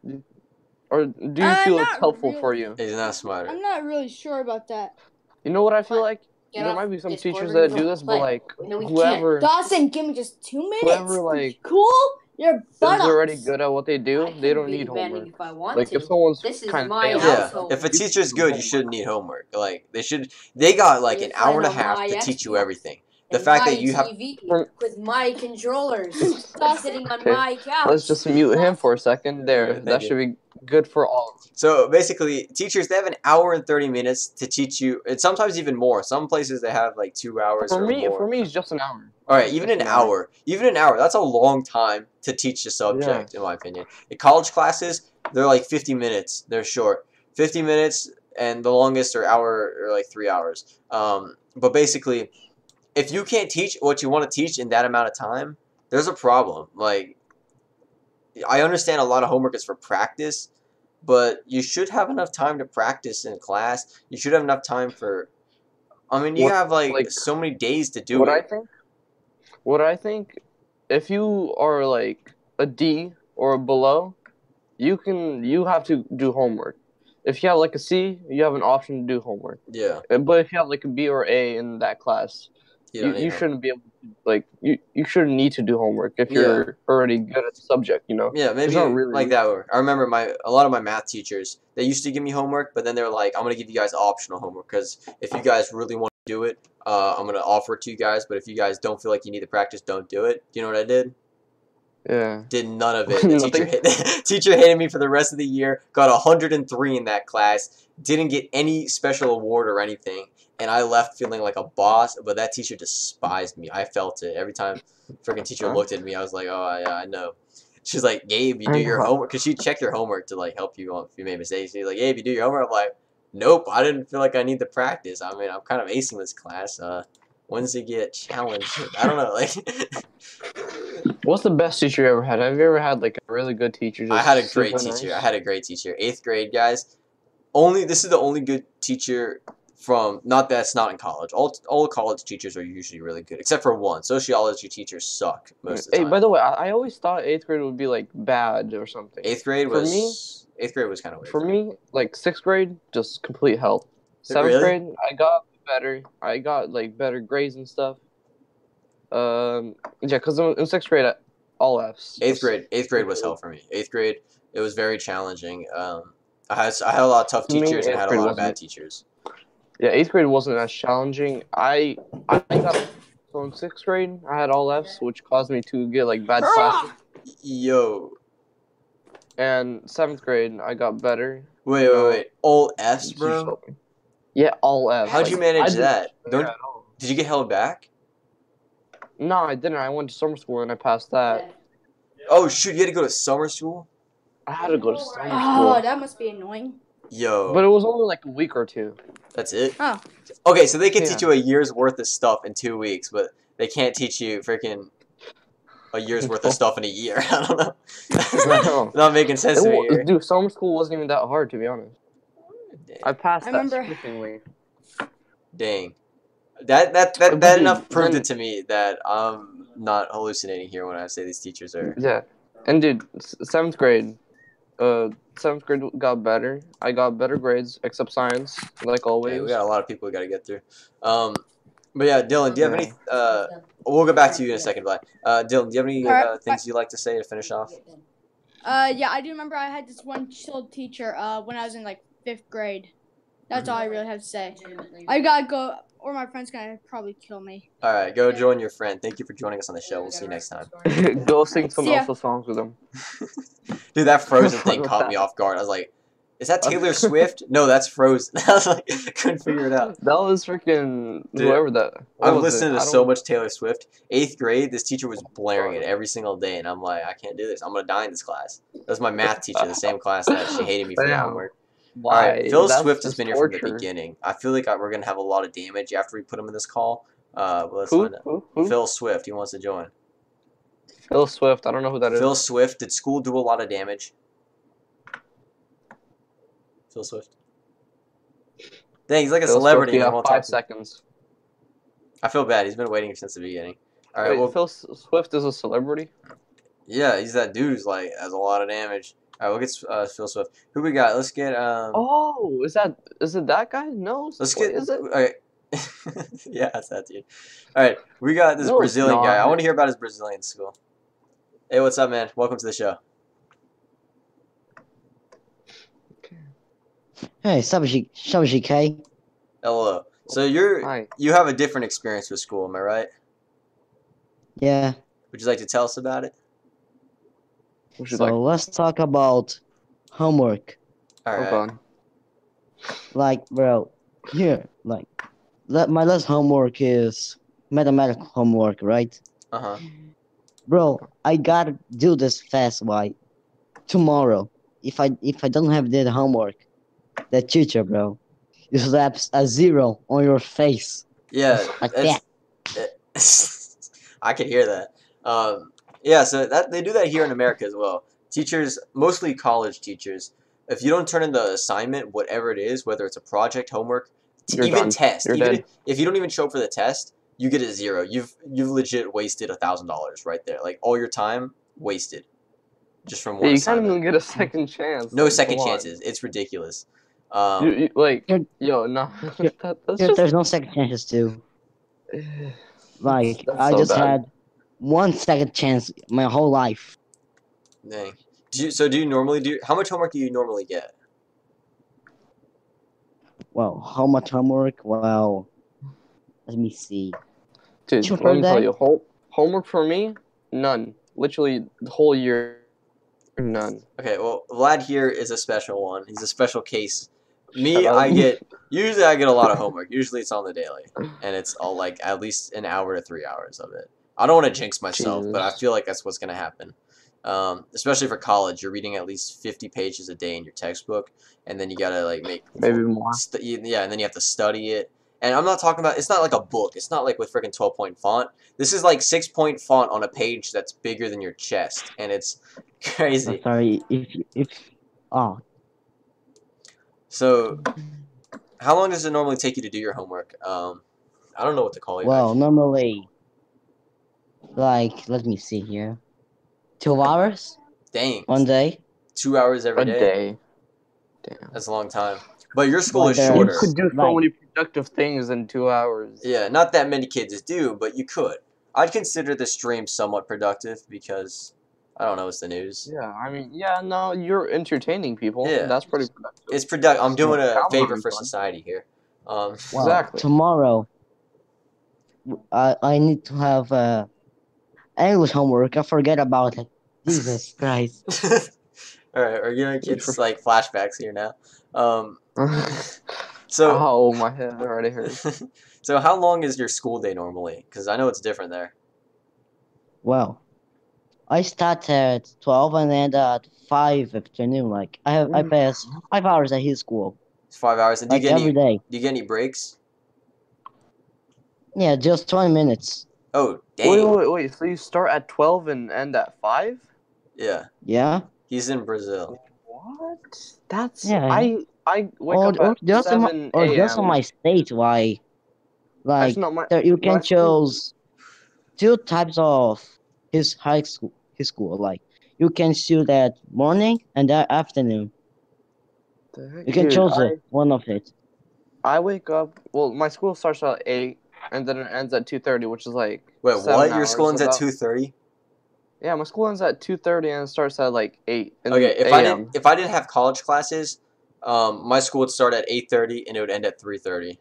or do you feel it's Not helpful really. for you? He's not smarter. I'm not really sure about that. You know what I feel What? like? Get There off might be some Discord, teachers we're gonna that go do this, play. but like No, we whoever Dawson, give me just 2 minutes. whoever like Cool? Your butt is already good at what they do, I they can don't need piggyback homework. if I want Like to. if someone's This is kind of my failing, Yeah. household. If a you can teacher's give them good, you homework. shouldn't need homework. Like they should. They got like an You're hour and a playing on half my to teach you Xbox everything. The and fact my that you have. TV with my controllers. I'm sitting on Okay, my couch. let's just mute him for a second. There, Thank that you. should be good for all. So basically, teachers they have an hour and 30 minutes to teach you, and sometimes even more. Some places they have like 2 hours or more. For me, it's just an hour. All right, even an hour. Even an hour. That's a long time to teach the subject, in my opinion. In college classes, they're like 50 minutes. They're short. 50 minutes, and the longest are hour or like 3 hours. But basically, if you can't teach what you want to teach in that amount of time, there's a problem. Like, I understand a lot of homework is for practice, but you should have enough time to practice in class. You should have enough time for. I mean, you have like so many days to do it. What I think, if you are like a D or below, you have to do homework. If you have like a C, you have an option to do homework. Yeah. But if you have like a B or A in that class, you shouldn't be able to like you shouldn't need to do homework if you're already good at the subject, you know. Yeah, maybe really like that. I remember a lot of my math teachers. They used to give me homework, but then they're like, "I'm gonna give you guys optional homework because if you guys really want to do it, I'm gonna offer it to you guys. But if you guys don't feel like you need to practice, don't do it." Do you know what I did? Yeah. Did none of it. The teacher hated me for the rest of the year. Got 103 in that class. Didn't get any special award or anything. And I left feeling like a boss, but that teacher despised me. I felt it. Every time freaking teacher looked at me, I was like, oh, yeah, I know. She's like, Gabe, you do your homework. Because she'd check your homework to, like, help you if you made mistakes. She's like, Gabe, you do your homework? I'm like, nope, I didn't feel like I need to practice. I mean, I'm kind of acing this class. When's it get challenged? I don't know. Like, what's the best teacher you ever had? Have you ever had, like, a really good teacher? I had a great teacher. Nice? I had a great teacher. 8th grade, guys. This is the only good teacher from, that's not in college. All college teachers are usually really good, except for one. Sociology teachers suck most of the time. Hey, by the way, I always thought 8th grade would be, like, bad or something. 8th grade was kind of weird. For me, like, 6th grade, just complete hell. 7th grade, I got better. I got, like, better grades and stuff. Yeah, because in 6th grade, all Fs. 8th grade was hell for me. 8th grade, it was very challenging. I had a lot of tough teachers and I had a lot of bad teachers. Yeah, 8th grade wasn't as challenging. I got so in 6th grade I had all Fs, which caused me to get like bad classes. Yo. And 7th grade I got better. Wait. All Fs, bro? Yeah, all Fs. How'd you manage that? Did you get held back? No, I didn't. I went to summer school and I passed that. Oh shoot, you had to go to summer school? I had to go to summer school. Oh, that must be annoying. Yo. But it was only like a week or two. That's it? Oh. Okay, so they can teach you a year's worth of stuff in 2 weeks, but they can't teach you freaking a year's worth of stuff in a year. I don't know. That's not making sense to me. Dude, summer school wasn't even that hard, to be honest. Dang. I passed that swiftly. Dang. That enough proved it to me that I'm not hallucinating here when I say these teachers are... Yeah. And dude, 7th grade... 7th grade got better. I got better grades, except science, like always. Okay, we got a lot of people we got to get through. But yeah, Dylan, do you have any... we'll go back to you in a second, but Dylan, do you have any things you'd like to say to finish off? Yeah, I do remember I had this one chill teacher when I was in, like, 5th grade. That's all I really have to say. I gotta go, or my friend's gonna probably kill me. All right, go join your friend. Thank you for joining us on the show. We'll see you next time. Go sing some Elsa songs with him. Dude, that Frozen thing caught me off guard. I was like, is that Taylor Swift? No, that's Frozen. I was like, couldn't figure it out. That was freaking whoever that. I'm listening to so much Taylor Swift. 8th grade, this teacher was blaring it every single day, and I'm like, I can't do this. I'm gonna die in this class. That's my math teacher, the same class that she hated me for my homework. Why? All right, Phil Swift has been here from the beginning. I feel like we're gonna have a lot of damage after we put him in this call. But let's find out. Who? Phil Swift. He wants to join. Phil Swift. I don't know who that is. Phil Swift. Did school do a lot of damage? Phil Swift. Dang, he's like a Phil celebrity. Swift, you And he have won't talk 5 to me. seconds. I feel bad. He's been waiting since the beginning. All right. Wait, Well, Phil Swift is a celebrity? yeah, he's that dude who's like has a lot of damage. All right, we'll get Phil Swift. Who we got? Let's get Oh, is it that guy? No. Let's Wait, get. is it? All right. Yeah, that's that dude. All right, we got this No, it's Brazilian guy. I not. want to hear about his Brazilian school. Hey, what's up, man? Welcome to the show. Hey, Subji K. Hello. So Hi. you have a different experience with school, am I right? Yeah. Would you like to tell us about it? Would you So like? let's talk about homework. All Oh right. god. Like, bro, here, like, my last homework is mathematical homework, right? Uh huh. Bro, I gotta do this fast. Why? Tomorrow, if I don't have the homework, the teacher, bro, you slaps a 0 on your face Yeah, like that. I can hear that. Yeah, so that they do that here in America as well. Teachers, mostly college teachers, if you don't turn in the assignment, whatever it is, whether it's a project, homework, You're even done. test, You're even dead. if you don't even show up for the test, you get a 0. You've legit wasted $1,000 right there. Like all your time wasted, just from Yeah, one you can't assignment. even get a second chance. No like, second come on. chances. It's ridiculous. Like, You're- yo, no, you're- that's just There's no second chances too. Like, that's I so just bad. had 1 second chance my whole life. Dang. Do you normally do? How much homework do you normally get? Well, how much homework? Well, let me see. Dude, Two let per me tell day? you, homework for me, none. Literally the whole year, none. Okay, well, Vlad here is a special one. He's a special case. Me, Shut up. I get usually I get a lot of homework. Usually it's on the daily, and it's all like at least an hour to 3 hours of it. I don't want to jinx myself, but I Jesus. feel like that's what's gonna happen. Especially for college, you're reading at least 50 pages a day in your textbook, and then you gotta like make Maybe more. yeah, and then you have to study it. And I'm not talking about it's not like a book. It's not like with freaking 12-point font. This is like 6-point font on a page that's bigger than your chest, and it's Oh, crazy. sorry, if oh, So, how long does it normally take you to do your homework? I don't know what to call you. well, Actually. normally, like, let me see here, 2 hours Dang, one day. 2 hours every A day. day. Damn. That's a long time. But your school Like is there's- You shorter. could do so Like- many productive things in 2 hours. Yeah, not that many kids do, but you could. I'd consider the stream somewhat productive because I don't know, it's the news. Yeah, I mean, yeah, no, you're entertaining people. Yeah. That's pretty productive. It's productive. I'm doing a Sounds favor really for fun. society here. Well, Exactly. tomorrow, I need to have English homework. I forget about it. Jesus Christ. All right, we're giving kids like flashbacks here now. So, Ow, my head already hurts. so how long is your school day normally? Because I know it's different there. Well, I start at 12 and end at 5 afternoon. Like I pass 5 hours at his school. It's 5 hours. And Like every day. do you get any breaks? Yeah, just 20 minutes. Oh, dang. Wait. So you start at 12 and end at 5? Yeah, Yeah. he's in Brazil. What? That's Yeah. I wake Or, up or at just on 7 my, or just on a.m. my state. Why? Like Actually, no, there, you my can school- choose 2 types of his high school. His school. Like you can choose that morning and that afternoon. The heck? You can Dude, choose it. One of it. I wake up. Well, my school starts at 8, and then it ends at 2:30, which is like. Wait, 7 what? Your hours, school ends at about- 2:30? Yeah, my school ends at 2:30 and it starts at like 8. Okay, if a.m. I didn't have college classes, my school would start at 8:30 and it would end at 3:30.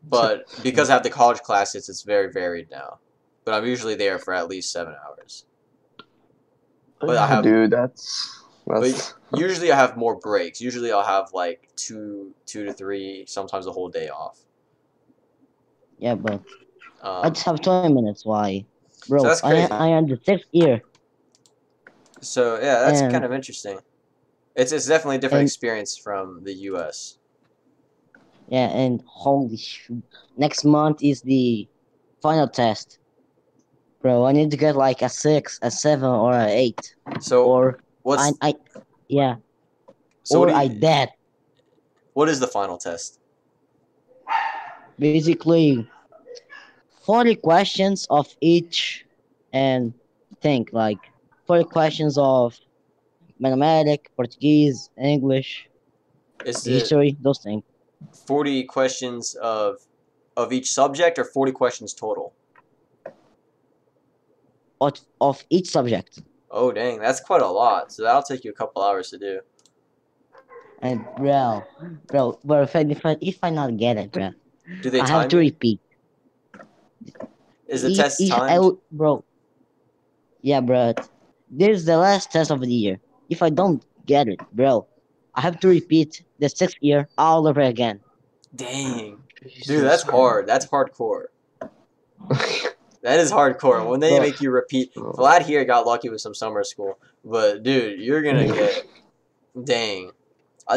But because I have the college classes, it's very varied now. But I'm usually there for at least 7 hours. But I have, Dude, that's. but usually I have more breaks. Usually I'll have like two to three, sometimes a whole day off. Yeah, but I Um, just have 20 minutes. Why? Bro, So that's crazy. I am the 6th year. so yeah, that's And- kind of interesting. It's definitely a different and- experience from the U.S. Yeah, and holy shoot. Next month is the final test. Bro, I need to get like a 6, a 7, or a 8. So Or what's yeah. so Or what do I you, dead. What is the final test? Basically, 40 questions of each, and think like 40 questions of mathematics, Portuguese, English, Is it history, those things. 40 questions of each subject, or 40 questions total? Of each subject. Oh dang, that's quite a lot. So that'll take you a couple hours to do. And bro, if I not get it, bro, Do they I have time to you? repeat. Is the test I timed? would, bro. Yeah, bro. This is the last test of the year. If I don't get it, bro, I have to repeat the 6th year all over again. Dang. Dude, Jesus. that's hard. That's hardcore. That is hardcore. When they Bro. make you repeat. Vlad here got lucky with some summer school. But, dude, you're going to get... Dang.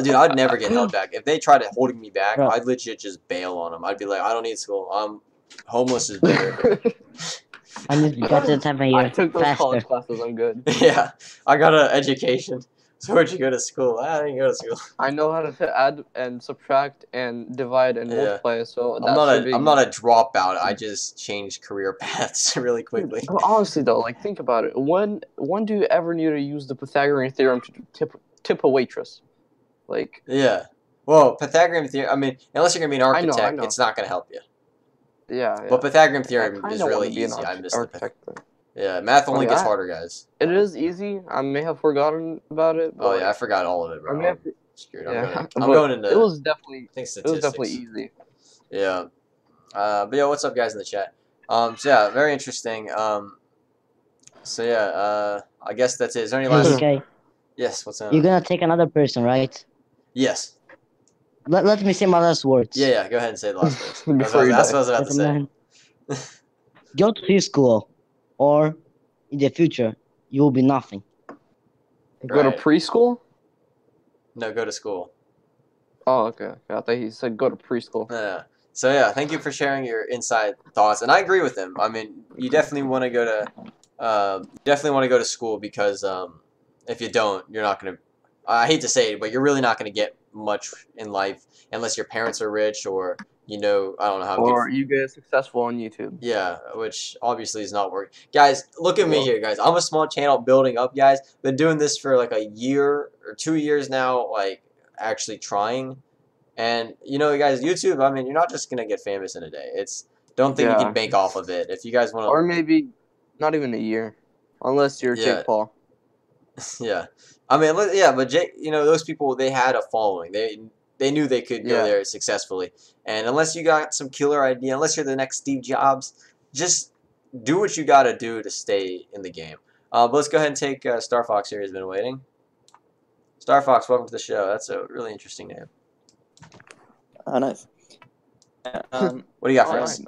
Dude, I'd never get held back. If they tried to holding me back, Bro. I'd legit just bail on them. I'd be like, I don't need school. Homeless is better. I just got to the time of I year took those faster. college classes. I'm good. Yeah. I got an education. So where'd you go to school? I didn't go to school. I know how to add and subtract and divide and Yeah. multiply. So I'm that not a dropout. I just changed career paths really quickly. But honestly, though, like think about it. When do you ever need to use the Pythagorean theorem to tip a waitress? Like, Yeah. Well, Pythagorean theorem. I mean, unless you're gonna be an I know, architect, I know. it's not gonna help you. yeah. But Pythagorean I theorem kinda is wanna really be an easy. I missed the architect. Yeah, math only Okay, gets harder, guys. It is easy. I may have forgotten about it. But Oh yeah, I forgot all of it, I bro. may have, Screwed. yeah, I'm but going into it was definitely I think it was definitely statistics. easy. Yeah. But yeah, what's up, guys in the chat? So yeah, very interesting. So yeah, I guess that's it. Is there any Hey, last? okay, Yes. What's you're on? gonna take another person, right? Yes. Let me say my last words. Yeah, yeah. Go ahead and say the last words. Before you That's die. what I was about to say. Gentlemen, go to his school, or in the future, you will be nothing. Go to Right. preschool? No, go to school. Oh, okay. I thought he said go to preschool. Yeah. So yeah, thank you for sharing your inside thoughts, and I agree with him. I mean, you definitely want to go to school because if you don't, you're not gonna. I hate to say it, but you're really not gonna get much in life unless your parents are rich or I don't know how. Or you get successful on YouTube. Yeah, which obviously is not working. Guys, look at me here, guys. I'm a small channel building up, guys. Been doing this for like a year or 2 years now, like actually trying. And guys, YouTube, I mean, you're not just gonna get famous in a day. Don't think you Yeah. can bank off of it. If you guys want Or maybe not even a year. Unless you're Yeah. Jake Paul. to, yeah. I mean, yeah, but Jake, those people, they had a following. They knew they could go Yeah. there successfully. And unless you got some killer idea, unless you're the next Steve Jobs, just do what you got to do to stay in the game. But let's go ahead and take Star Fox here. Has been waiting. Star Fox, welcome to the show. That's a really interesting name. Oh, nice. What do you got for us?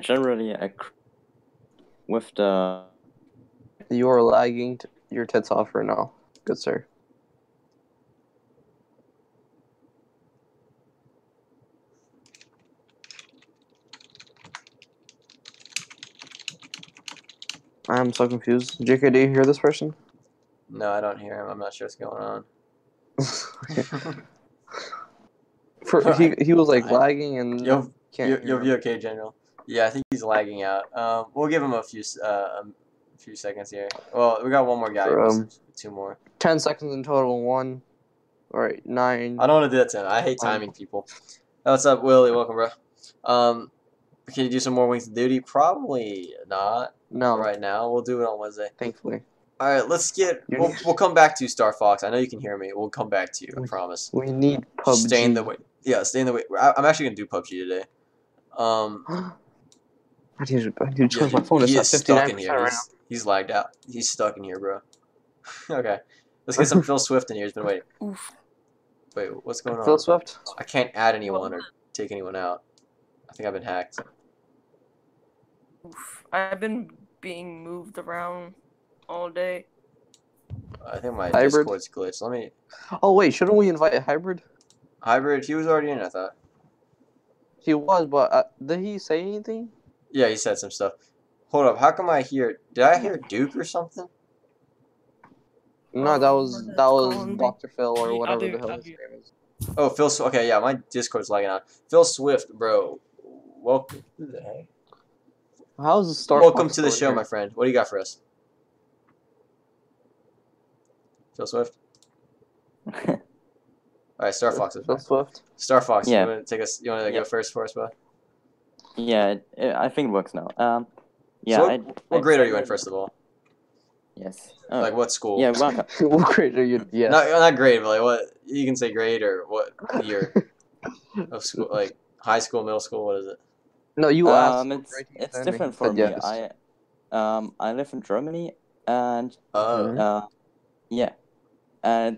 Generally, with the You are lagging your tits off right now. Good sir. I'm so confused. JK, do you hear this person? No, I don't hear him. I'm not sure what's going on. He was like I- lagging and You'll can't hear be him. okay, General. Yeah, I think he's lagging out. We'll give him a few seconds here. Well, we got one more guy. Two more. 10 seconds in total. 1. Alright, 9. I don't want to do that to him. I hate timing people. Oh, what's up, Willie? Welcome, bro. Can you do some more Wings of Duty? Probably not No, right now. We'll do it on Wednesday. thankfully. All right, let's get. You're- We'll come back to you, Star Fox. I know you can hear me. We'll come back to you. I promise. We need PUBG. Just stay in the way. Yeah, stay in the way. I'm actually gonna do PUBG today. I need to charge Yeah, my phone. It's he at is stuck in 59% here. right He's lagged out. He's stuck in here, bro. Okay, let's get some Phil Swift in here. He's been waiting. Wait, what's going now. on? Phil Swift? I can't add anyone or take anyone out. I think I've been hacked. I've been being moved around all day. I think my Hybrid? Discord's glitched. Let me. Oh, wait, shouldn't we invite a hybrid? Hybrid, he was already in, I thought. He was, but did he say anything? Yeah, he said some stuff. Hold up, how come I hear... Did I hear Duke or something? No, that was calling me. Dr. Phil or I'll whatever do- the hell I'll his do- name is. Oh, Phil. Okay, yeah, my Discord's lagging out. Phil Swift, bro. Welcome. Who the heck? How's the Star Welcome Fox to the going show, here? my friend. What do you got for us? Phil Swift. All right, Star Fox is Phil back. Swift. Star Fox, Yeah. you want to take us? You want to go Yeah. first for us, bro? Yeah, I think it works now. Yeah. So what grade are you in, first of all? Yes. Oh, Like what school? yeah, welcome. What grade are you? Yes. Not grade, but like what you can say grade or what year of school, like high school, middle school. What is it? No, you asked. what It's grade he's it's in, and different he for said me. yes. I live in Germany, and Oh, yeah, and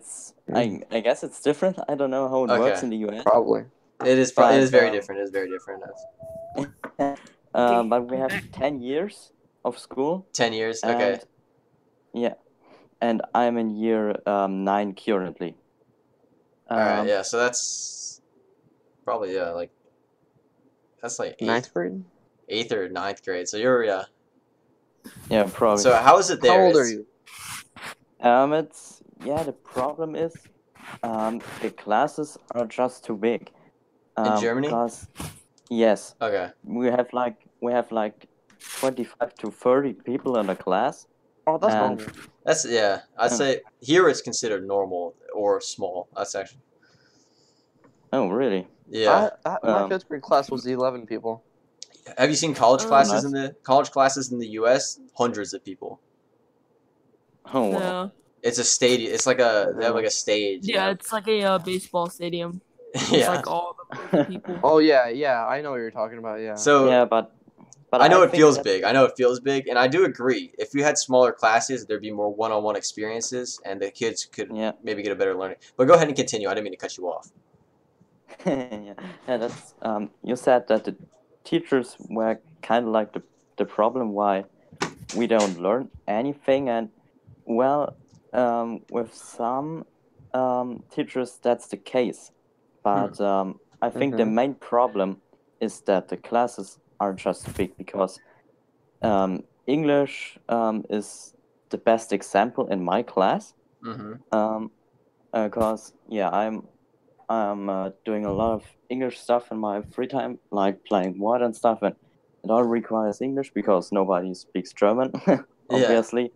I guess it's different. I don't know how it works Okay. in the US. Probably. it is. It But, is very different. It is very different. But we have 10 years of school. 10 years. Okay. And, yeah, and I'm in year 9 currently. All right. Yeah. So that's probably like that's like Ninth grade. eighth or ninth grade. So you're Yeah, probably. So how is it there? How old are It's- you? It's the problem is, the classes are just too big. In Germany? Because, yes, Okay. we have like 25 to 30 people in a class. Oh, that's And- normal. That's yeah. I'd say here it's considered normal or small. That's actually Oh, really? yeah. My fifth grade class was 11 people. Have you seen college Oh, classes nice. in the college classes in the U.S.? Hundreds of people. Oh, wow. Yeah. It's a stadium. It's like they have like a stage. Yeah, it's like a baseball stadium. It's yeah. like all the people. Oh yeah, I know what you're talking about. Yeah. So Yeah, but I know it think feels that- big. I know it feels big, and I do agree. If you had smaller classes, there'd be more one-on-one experiences, and the kids could Yeah. maybe get a better learning. But go ahead and continue. I didn't mean to cut you off. yeah, that's you said that the teachers were kind of like the problem why we don't learn anything, and well, with some teachers that's the case, but I think the main problem is that the classes are just big because English is the best example in my class. Mm-hmm. Because I'm doing a lot of English stuff in my free time, like playing Word and stuff, and it all requires English because nobody speaks German, obviously.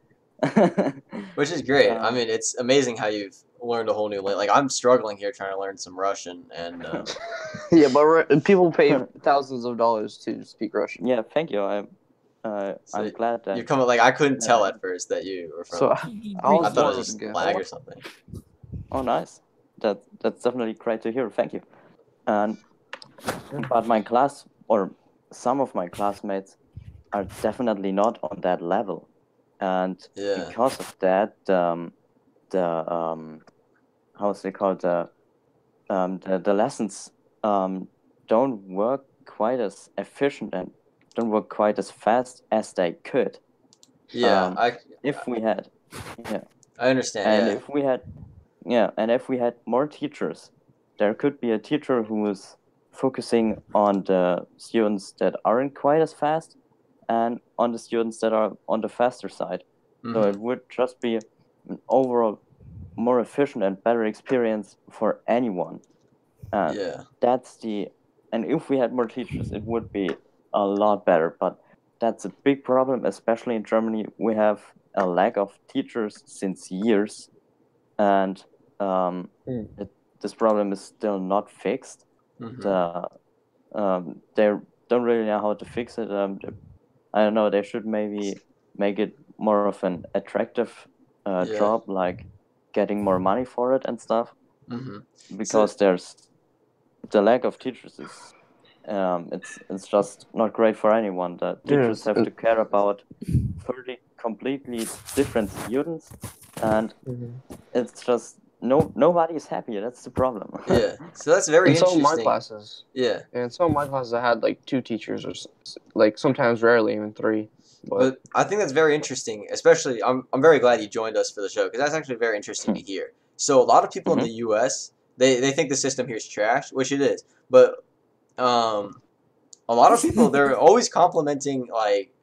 Which is great. I Um, mean, it's amazing how you've learned a whole new language. Like I'm struggling here trying to learn some Russian, and Yeah, but people pay thousands of dollars to speak Russian. Yeah, thank you. So I'm glad that you're coming. Like I couldn't tell at first that you were from. So I I was thought it one was of just the lag or something. Oh, nice. That's definitely great to hear. Thank you. And but my class or some of my classmates are definitely not on that level, and Yeah. because of that, how's it called the lessons don't work quite as efficient and don't work quite as fast as they could. Yeah. If we had, I understand. and yeah. if we had, and if we had more teachers, there could be a teacher who is focusing on the students that aren't quite as fast and on the students that are on the faster side. So Mhm. it would just be an overall more efficient and better experience for anyone. And Yeah. that's and if we had more teachers, it would be a lot better. But that's a big problem, especially in Germany. We have a lack of teachers since years, and this problem is still not fixed. Mhm. They don't really know how to fix it. I don't know. They should maybe make it more of an attractive Yeah. job, like getting more money for it and stuff. Mhm. Because there's the lack of teachers is it's just not great for anyone. The teachers Yes, have to care about 30 completely different students, and it's just nobody is happy. That's the problem. Yeah. So that's very In some of interesting. my classes, Yeah. and some of my classes, I had like 2 teachers, or like sometimes rarely even 3. But I think that's very interesting, especially I'm very glad you joined us for the show because that's actually very interesting to hear. So a lot of people in the U.S. They think the system here is trash, which it is, but a lot of people they're always complimenting like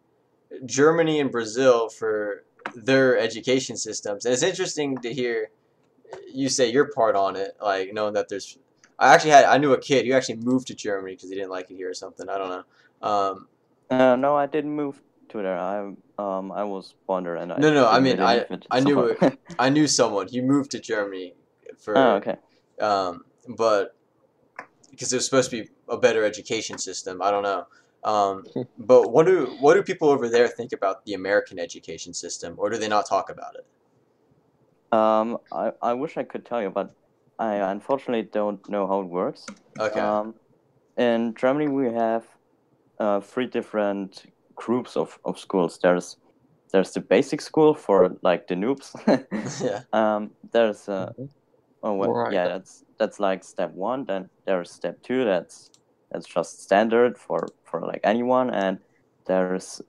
Germany and Brazil for their education systems. And it's interesting to hear you say your part on it, like knowing that there's. I knew a kid who actually moved to Germany because he didn't like it here or something. I don't know. No, I didn't move to there. I was born there, and I No, I didn't mean, really leave it I so knew far. I knew someone. He moved to Germany for, Oh, okay. but because there's supposed to be a better education system. I don't know. But what do people over there think about the American education system, or do they not talk about it? I wish I could tell you, but I unfortunately don't know how it works. Okay. In Germany, we have three different groups of schools. There's the basic school for like the noobs. Yeah. There's Right. yeah, that's like step one. Then there's step two. That's just standard for like anyone. And there's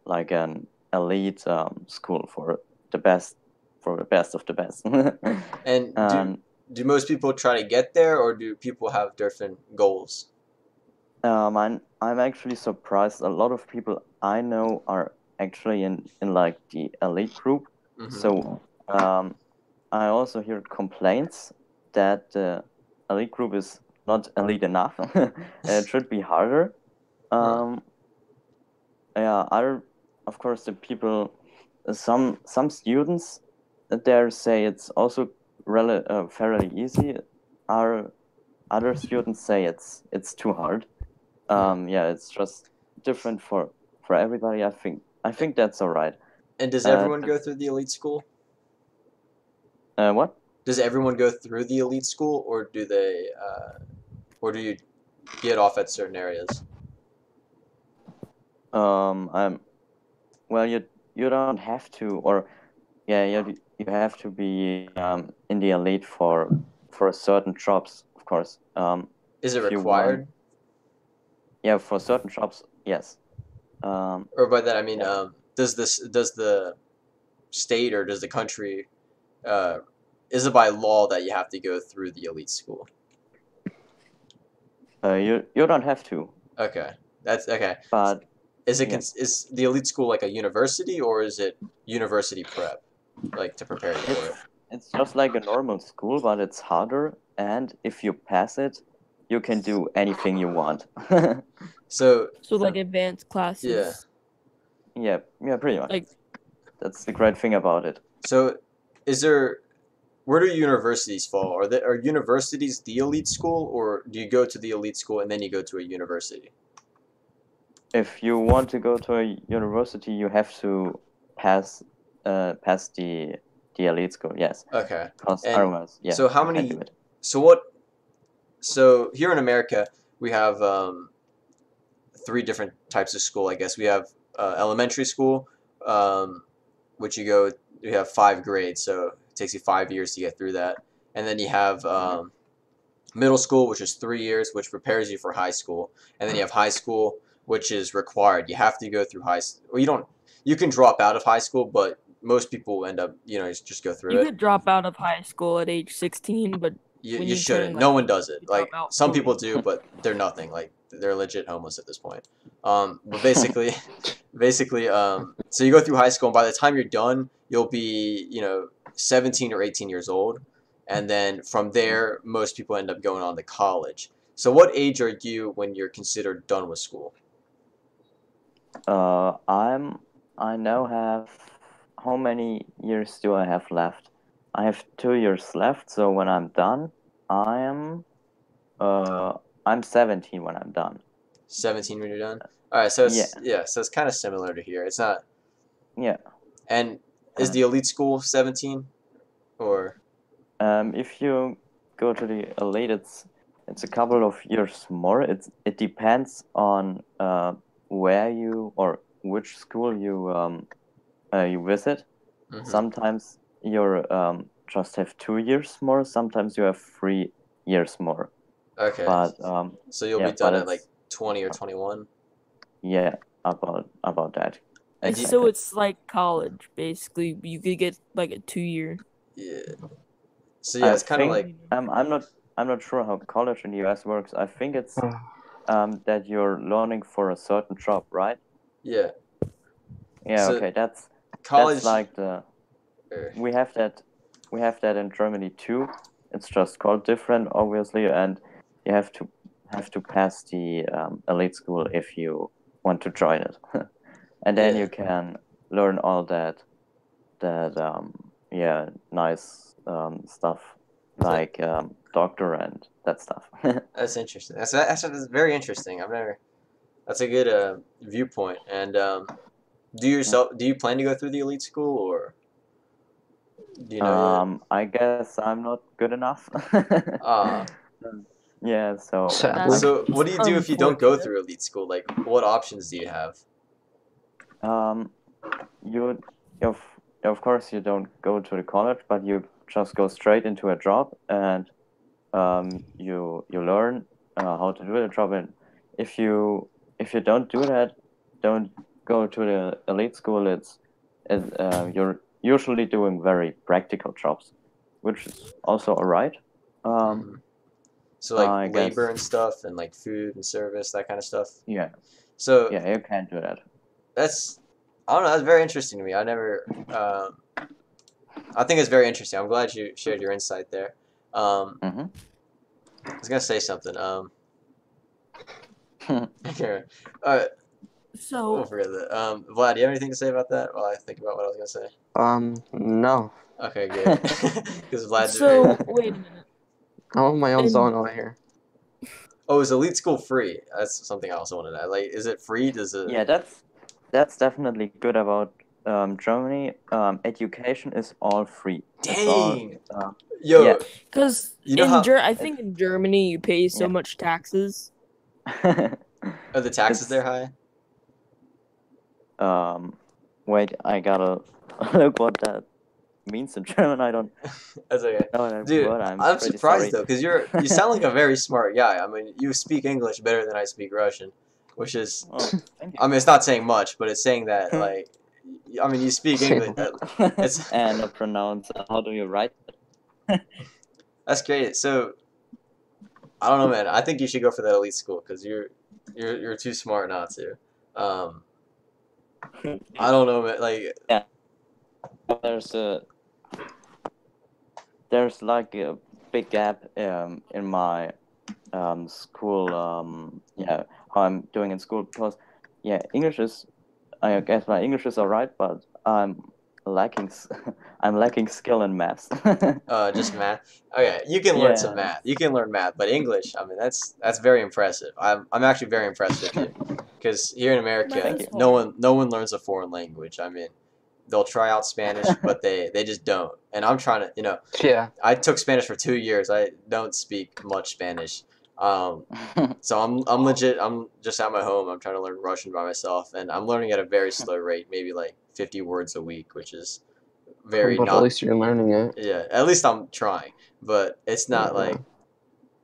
like an elite school for the best of the best. And Um, do most people try to get there, or do people have different goals? I'm actually surprised. A lot of people I know are actually in like the elite group. Mhm. So I also hear complaints that the elite group is not elite enough. It should be harder. Yeah, other of course the people, some students there say it's also fairly easy. Other students say it's too hard. Yeah, it's just different for everybody. I think that's all right. And does everyone go through the elite school? What? Does everyone go through the elite school, or do they, or do you get off at certain areas? Well, you don't have to, or yeah, you have to be in the elite for certain jobs, of course. Is it if you required? want, yeah, for certain jobs, yes. Or by that I mean, Yeah. does the state or does the country, is it by law that you have to go through the elite school? You don't have to, Okay, that's okay. but Is it yeah. is the elite school like a university, or is it university prep, like to prepare you for it? It's just like a normal school, but it's harder. And if you pass it, you can do anything you want. So So like advanced classes. yeah. Yeah, pretty much. Like That's the great thing about it. So is there, where do universities fall? Are universities the elite school, or do you go to the elite school and then you go to a university? If you want to go to a university, you have to pass the elite school. Yes. Okay. Because And otherwise, yeah. so how you can't many? do it. So here in America, we have three different types of school. I guess we have elementary school, which you have 5 grades, so it takes you 5 years to get through that, and then you have middle school, which is 3 years, which prepares you for high school, and then you have high school, which is required. You have to go through high school. Well, you don't. You can drop out of high school, but most people end up, just go through you it. could drop out of high school at age 16, but You when shouldn't. turn, No like, one does it. you drop Like out some fully. people do, but they're nothing. Like they're legit homeless at this point. But basically, so you go through high school, and by the time you're done, you'll be 17 or 18 years old, and then from there, most people end up going on to college. So what age are you when you're considered done with school? I now have, how many years do I have left? I have 2 years left. So when I'm done, I'm 17 when I'm done. 17 when you're done. All right. So Yeah. So it's kind of similar to here. It's not. Yeah. And is the elite school 17, or? If you go to the elite, it's a couple of years more. It depends on where you, or which school you visit. Mhm. Sometimes you're just have 2 years more. Sometimes you have 3 years more. Okay. But So you'll yeah, be done but at like 20 or 21. yeah, about that. And you- So it's like college, basically. You could get like a 2-year. Yeah. So yeah, it's kind of like. I'm not sure how college in the US works. I think it's that you're learning for a certain job, right? Yeah. Yeah. So- Okay. college. That's like the er, we have that in Germany too. It's just called different, obviously, and you have to pass the elite school if you want to join it, and then Yeah. you can learn all that nice stuff like doctor and that stuff. That's interesting. That's very interesting. I've never. That's a good viewpoint. And do you plan to go through the elite school, or do you know I guess I'm not good enough. yet? Yeah, so Sadly. So what do you do if you don't go Unfortunate. through elite school? Like, what options do you have? you of course you don't go to the college, but you just go straight into a job, and you learn how to do the job. And if you don't do that, don't go to the elite school. You're usually doing very practical jobs, which is also alright. Mhm. So like I labor guess and stuff, and like food and service, that kind of stuff. yeah, So you can do that. that's I don't know. That's very interesting to me. I never. I think it's very interesting. I'm glad you shared your insight there. Mm-hmm. I was gonna say something. All right, we'll So, forget that. Vlad, do you have anything to say about that? While I think about what I was gonna say. No. Okay, good. Because Vlad's so very. wait a minute. I'm on my own And- zone over here. Oh, is elite school free? That's something I also wanted to add. Like, is it free? Does it? Yeah, that's definitely good about Germany. Education is all free. It's all, Dang. Yo, yeah. Because you know how I think in Germany you pay so Yeah. much taxes. are the taxes It's- there high? Wait, I gotta look what that means in German. I don't That's okay. know that Dude, word. I'm I'm pretty surprised sorry. though, because you sound like a very smart guy. I mean, you speak English better than I speak Russian, which is, Oh, thank I mean, it's not saying much, but it's saying that like, I mean, you speak English. you. It's And pronounce. How do you write it? that's great. So I don't know, man. I think you should go for that elite school because you're too smart not to. I don't know, man. Like, There's like a big gap in my school how I'm doing in school, because English is, I guess my English is alright, but I'm lacking I'm lacking skill in maths. just math. Okay, you can learn some Yeah. math. You can learn math, but English, I mean, that's very impressive. I'm actually very impressed with you, because here in America, Thank you. no one learns a foreign language. I mean, they'll try out Spanish, but they just don't. And I'm trying to, Yeah. I took Spanish for 2 years. I don't speak much Spanish. So I'm legit. I'm just at my home. I'm trying to learn Russian by myself, and I'm learning at a very slow rate, maybe like 50 words a week, which is very But at not. least you're learning it. Yeah, at least I'm trying, but it's not Yeah. like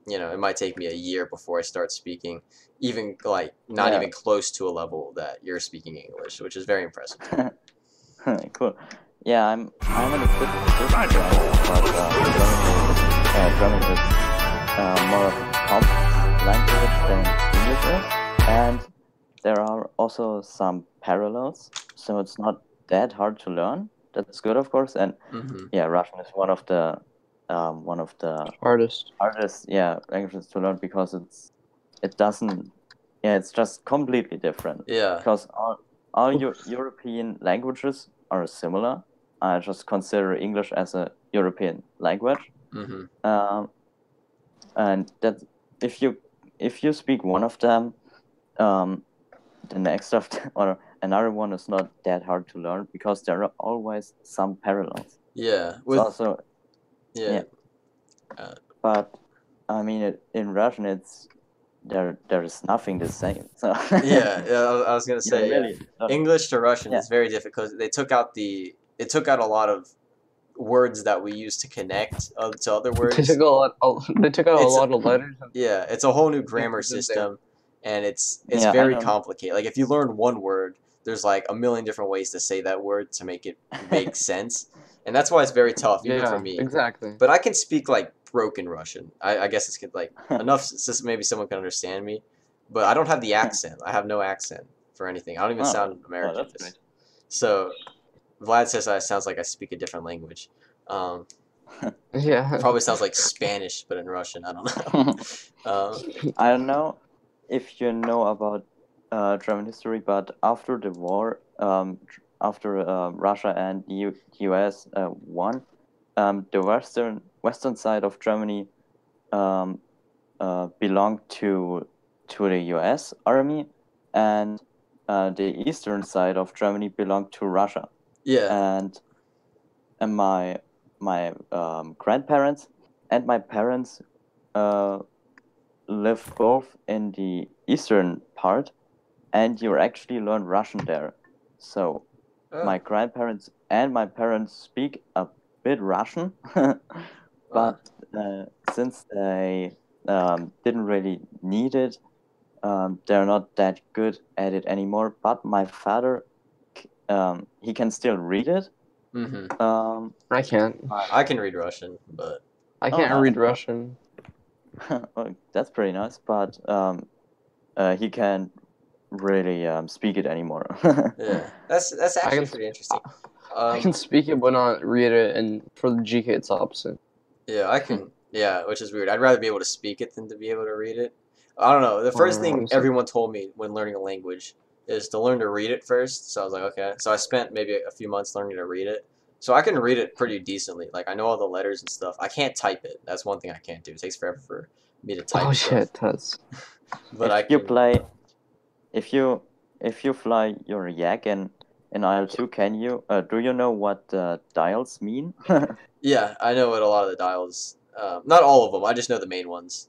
it might take me a year before I start speaking, even like not Yeah. even close to a level that you're speaking English, which is very impressive. Cool. Yeah, I'm in a good position, but German is more of a complex language than English is, and there are also some parallels, so it's not that hard to learn. That's good, of course, and Hmm. Russian is one of the Artist. hardest languages to learn, because it doesn't it's just completely different, Yeah. because all European languages are similar. I just consider English as a European language, Hmm. and that if you speak one of them, the next of or another one is not that hard to learn, because there are always some parallels. Yeah. It's With also yeah. but I mean in Russian there is nothing the same. So Yeah. I was gonna say really. English to Russian Yeah. is very difficult. They took out a lot of words that we use to connect to other They words. took out a It's- lot of letters. Yeah, it's a whole new grammar it's in there. system, and it's Yeah, I very know. complicated. Like if you learn one word, there's like a million different ways to say that word to make it make sense, and that's why it's very tough, even for Yeah, me. exactly. But I can speak like broken Russian. I guess it's like enough so maybe someone can understand me, but I don't have the accent. I have no accent for anything. I don't even Oh, sound American. that's great. So Vlad says it sounds like I speak a different language. Yeah. Probably sounds like Spanish, but in Russian. I don't know. I don't know if you know about German history, but after the war, after Russia and US won, the western side of Germany belonged to the US Army, and the eastern side of Germany belonged to Russia. Yeah. And my grandparents and my parents live both in the eastern part, and you actually learn Russian there. So Oh, my grandparents and my parents speak a bit Russian, wow. but since they didn't really need it, they're not that good at it anymore. But my father, he can still read it. Mm-hmm. I can't. I can read Russian, but I Oh, can't nice. read Russian. Oh, that's pretty nice. But he can't really speak it anymore. yeah, that's I actually can, pretty interesting. I can speak it but not read it, and for the GK it's opposite. Yeah, I can. Yeah, which is weird. I'd rather be able to speak it than to be able to read it. I don't know. The first thing honestly. everyone told me when learning a language is to learn to read it first. So I was like, okay. So I spent maybe a few months learning to read it. So I can read it pretty decently. Like I know all the letters and stuff. I can't type it. That's one thing I can't do. It takes forever for me to type Oh stuff. shit, that's But I if you can. play, if you fly your yak in IL2, can you? Do you know what dials mean? Yeah, I know what a lot of the dials. Not all of them. I just know the main ones.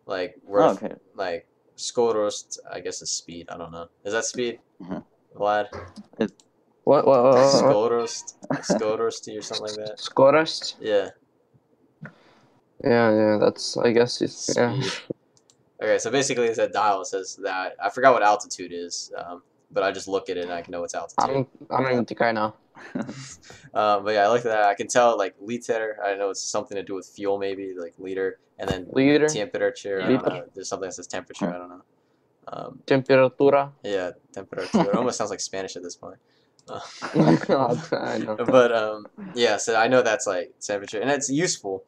Like Oh, worth, okay. like skorost. I guess is speed. I don't know. Is that speed, Mhm. Vlad? what Skorost, Skorosti or something like that. Skorost? Yeah, Yeah, that's I guess it's yeah. speed. Okay, so basically, it's a dial. It says that I forgot what altitude is, but I just look at it and I can know its I altitude. don't even think I know. But yeah, I looked at that. I can tell like liter. I know it's something to do with fuel, maybe like liter, and then Liter, temperature. I don't know. There's something that says temperature. I don't know. temperatura. Yeah, temperature. It almost sounds like Spanish at this point. I know. But yeah, so I know that's like temperature, and it's useful.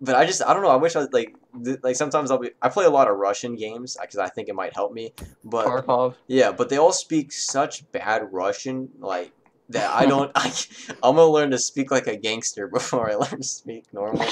But I don't know. I wish I like sometimes I play a lot of Russian games because I think it might help me. But Tarkov. yeah, but they all speak such bad Russian, like that I don't. I'm gonna learn to speak like a gangster before I learn to speak normal.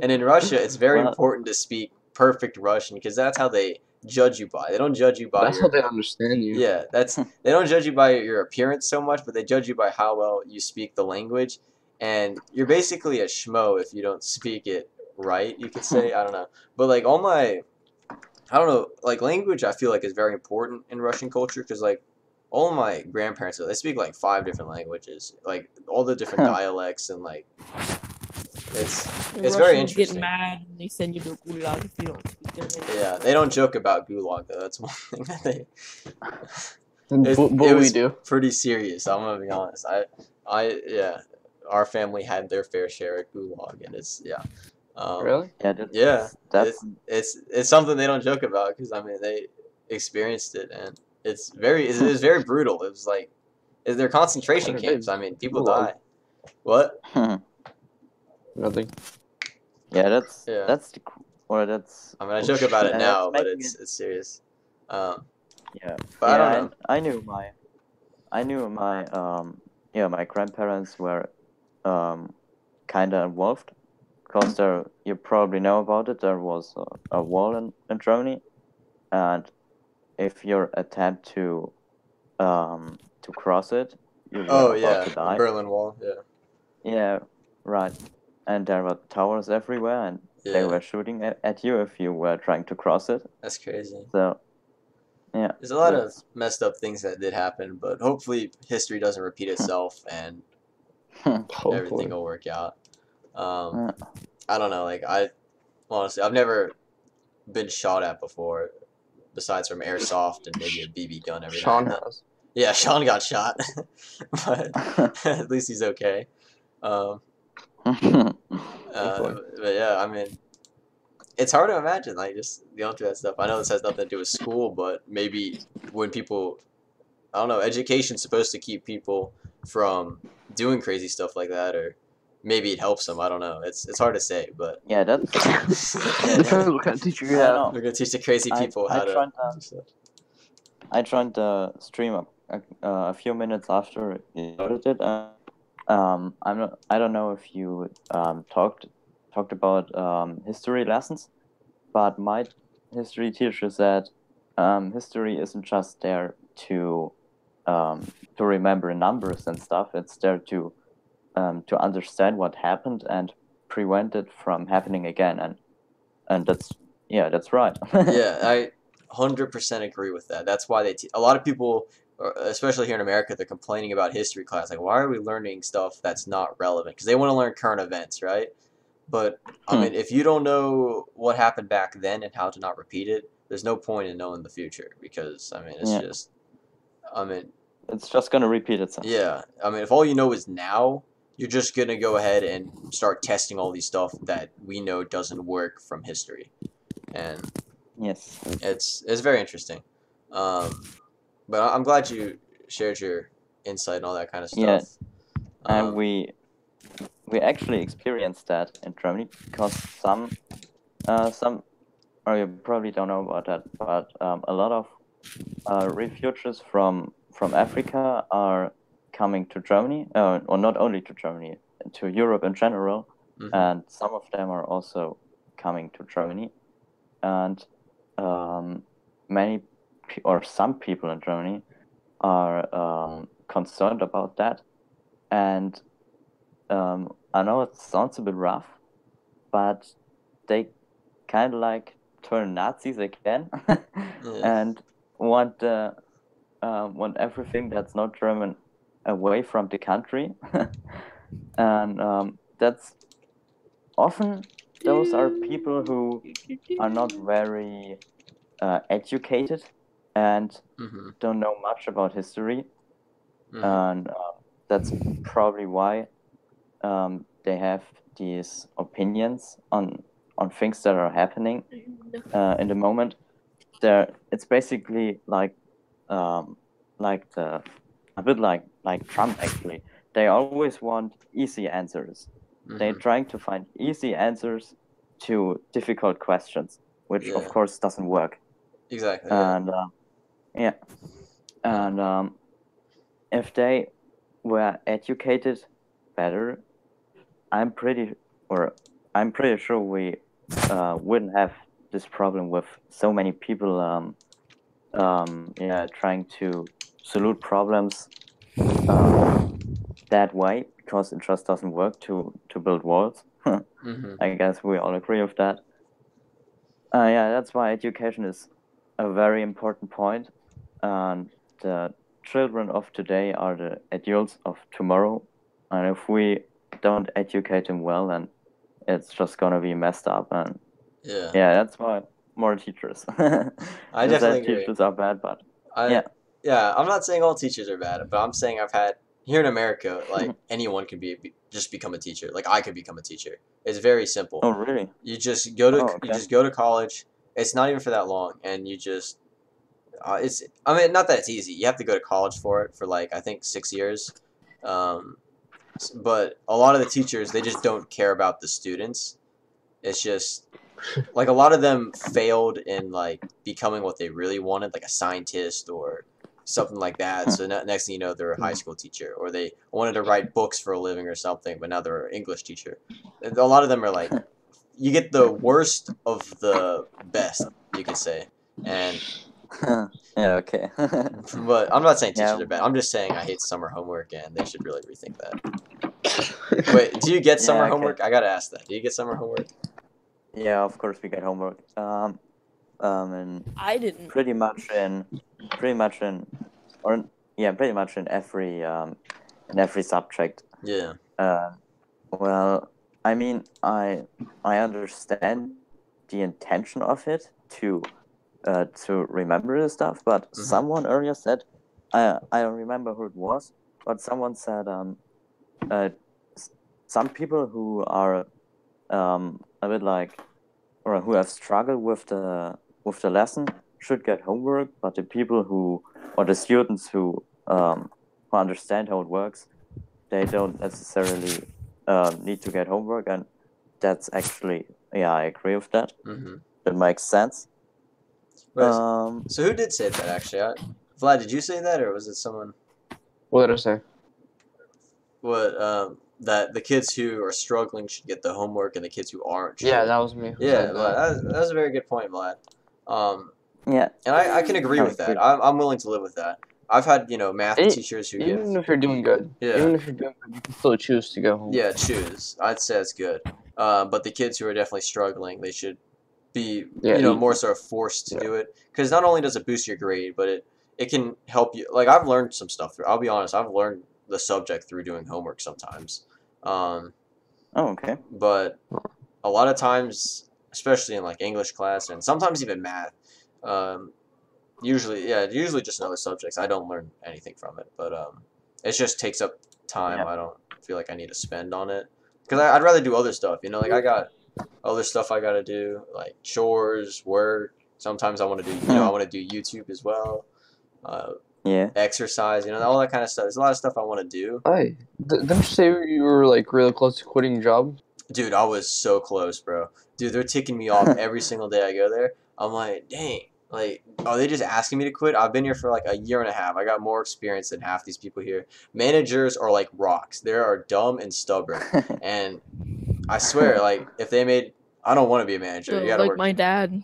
And in Russia, it's very Well- important to speak perfect Russian because that's how they judge you by. They don't judge you by That's your how they understand you. yeah. They don't judge you by your appearance so much, but they judge you by how well you speak the language. And you're basically a schmo if you don't speak it right. You could say I don't know, but like all my I don't know, like language I feel like is very important in Russian culture because like all of my grandparents they speak like 5 different languages, like all the different dialects and like it's very interesting. Get mad and they send you to gulag if you don't speak their language. Yeah, they don't joke about gulag though. That's one thing that they. But it we was do. pretty serious. I'm gonna be honest. Yeah, our family had their fair share at gulag, and it's yeah. Really? Yeah, that's It's something they don't joke about because I mean they experienced it and it was very brutal. It was like they're concentration camps. I mean people Gulag. die. What? Nothing. yeah, Yeah. that's the or that's I mean I joke about it Yeah, now, that's but making it's serious. yeah. But I don't know. I knew my my grandparents were kind of involved because you probably know about it. There was a wall in Germany, and if you attempt to cross it, you were Oh about yeah, to the die. Berlin Wall. Yeah. Yeah, right. And there were towers everywhere, and they Yeah. were shooting at you if you were trying to cross it. That's crazy. So, yeah. There's a lot of that's- messed up things that did happen, but hopefully history doesn't repeat itself and everything Hopefully. will work out. Yeah. I don't know. Like honestly, I've never been shot at before, besides from airsoft and maybe a BB gun every now Sean and then. has. Yeah, Sean got shot, but at least he's okay. But yeah, I mean, it's hard to imagine like just going through that stuff. I know this has nothing to do with school, but maybe when people I don't know. Education's supposed to keep people from doing crazy stuff like that, or maybe it helps them. I don't know. It's hard to say, but Yeah, that's Depends what kind of teacher you I don't have. know. we're gonna teach the crazy I people I how to tried do stuff. I joined the stream a few minutes after you started it. I don't know if you talked about history lessons, but my history teacher said history isn't just there to remember numbers and stuff. It's there to understand what happened and prevent it from happening again. And that's right. Yeah, I 100% agree with that. That's why a lot of people, especially here in America, they're complaining about history class. Like, why are we learning stuff that's not relevant? Because they want to learn current events, right? But I mean, if you don't know what happened back then and how to not repeat it, there's no point in knowing the future because I mean, Yeah. I mean, It's just gonna repeat itself. yeah. I mean, if all you know is now, you're just gonna go ahead and start testing all these stuff that we know doesn't work from history, and Yes. it's very interesting. But I'm glad you shared your insight and all that kind of Yeah. stuff. And we actually experienced that in Germany because some or you probably don't know about that, but a lot of refugees from Africa are coming to Germany, or not only to Germany, to Europe in general, and some of them are also coming to Germany, and some people in Germany are concerned about that, and I know it sounds a bit rough, but they kind of like turn Nazis again and want everything that's not German away from the country, and that's often those are people who are not very educated and don't know much about history, and that's probably why they have these opinions on things that are happening in the moment. It's basically like a bit like Trump actually. They always want easy answers. They're trying to find easy answers to difficult questions, which of course doesn't work. Exactly. And and if they were educated better, I'm pretty sure we wouldn't have this problem with so many people trying to solve problems that way, because it just doesn't work to build walls. I guess we all agree with that. That's why education is a very important point, and the children of today are the adults of tomorrow, and if we don't educate them well, then it's just gonna be messed up. And that's why more teachers. I definitely agree. Teachers are bad, but I'm not saying all teachers are bad, but I'm saying I've had here in America, like anyone can just become a teacher. Like I could become a teacher. It's very simple. Oh really? You just go to college. It's not even for that long, and you just I mean, not that it's easy. You have to go to college for it for like I think 6 years. But a lot of the teachers, they just don't care about the students. It's just like a lot of them failed in like becoming what they really wanted, like a scientist or something like that. So next thing you know, they're a high school teacher, or they wanted to write books for a living or something, but now they're an English teacher. A lot of them are like, you get the worst of the best, you could say. And okay. but I'm not saying teachers are bad. I'm just saying I hate summer homework, and they should really rethink that. Wait, do you get summer homework? I gotta ask that. Do you get summer homework? Yeah, of course we get homework. And I didn't. Pretty much in every subject. Yeah. Well, I mean, I understand the intention of it to remember the stuff, but someone earlier said, I don't remember who it was, but someone said some people who are a bit like, or who have struggled with the lesson should get homework, but the people who or the students who understand how it works, they don't necessarily need to get homework, and that's actually, yeah, I agree with that. Mm-hmm. It makes sense. So who did say that actually? Vlad, did you say that, or was it someone? What did I say? What that the kids who are struggling should get the homework, and the kids who aren't should. Yeah, that was me. Who Yeah, said Vlad, that was a very good point, Vlad. Yeah, And I can agree with that. I'm willing to live with that. I've had math teachers who even if you're doing good, even if you're doing good, you can still choose to go home. Yeah, choose. I'd say it's good. But the kids who are definitely struggling, they should be more sort of forced to do it, because not only does it boost your grade, but it can help you. Like, I've learned some stuff through. I'll be honest, I've learned the subject through doing homework sometimes. Oh, okay. But a lot of times, especially in like English class and sometimes even math, usually just in other subjects, I don't learn anything from it. But it just takes up time. Yeah. I don't feel like I need to spend on it, because I'd rather do other stuff. Like, I got other stuff I gotta do, like chores, work. Sometimes I want to do, I want to do YouTube as well. Yeah. Exercise, all that kind of stuff. There's a lot of stuff I want to do. Hey, didn't you say you were like really close to quitting your job? Dude, I was so close, bro. Dude, they're ticking me off every single day I go there. I'm like, dang. Like, are they just asking me to quit? I've been here for like a year and a half. I got more experience than half these people here. Managers are like rocks. They are dumb and stubborn. And I swear, like, if they made... I don't want to be a manager. You gotta like work. my dad.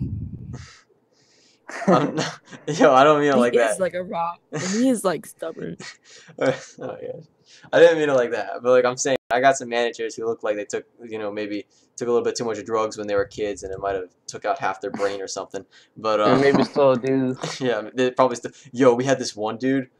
I don't mean it like He that. is like a rock, and he is like stubborn. Oh, yeah. I didn't mean it like that, but like I'm saying, I got some managers who look like they took, maybe took a little bit too much drugs when they were kids, and it might have took out half their brain or something. But And maybe still do. yeah, they probably still. Yo, we had this one dude.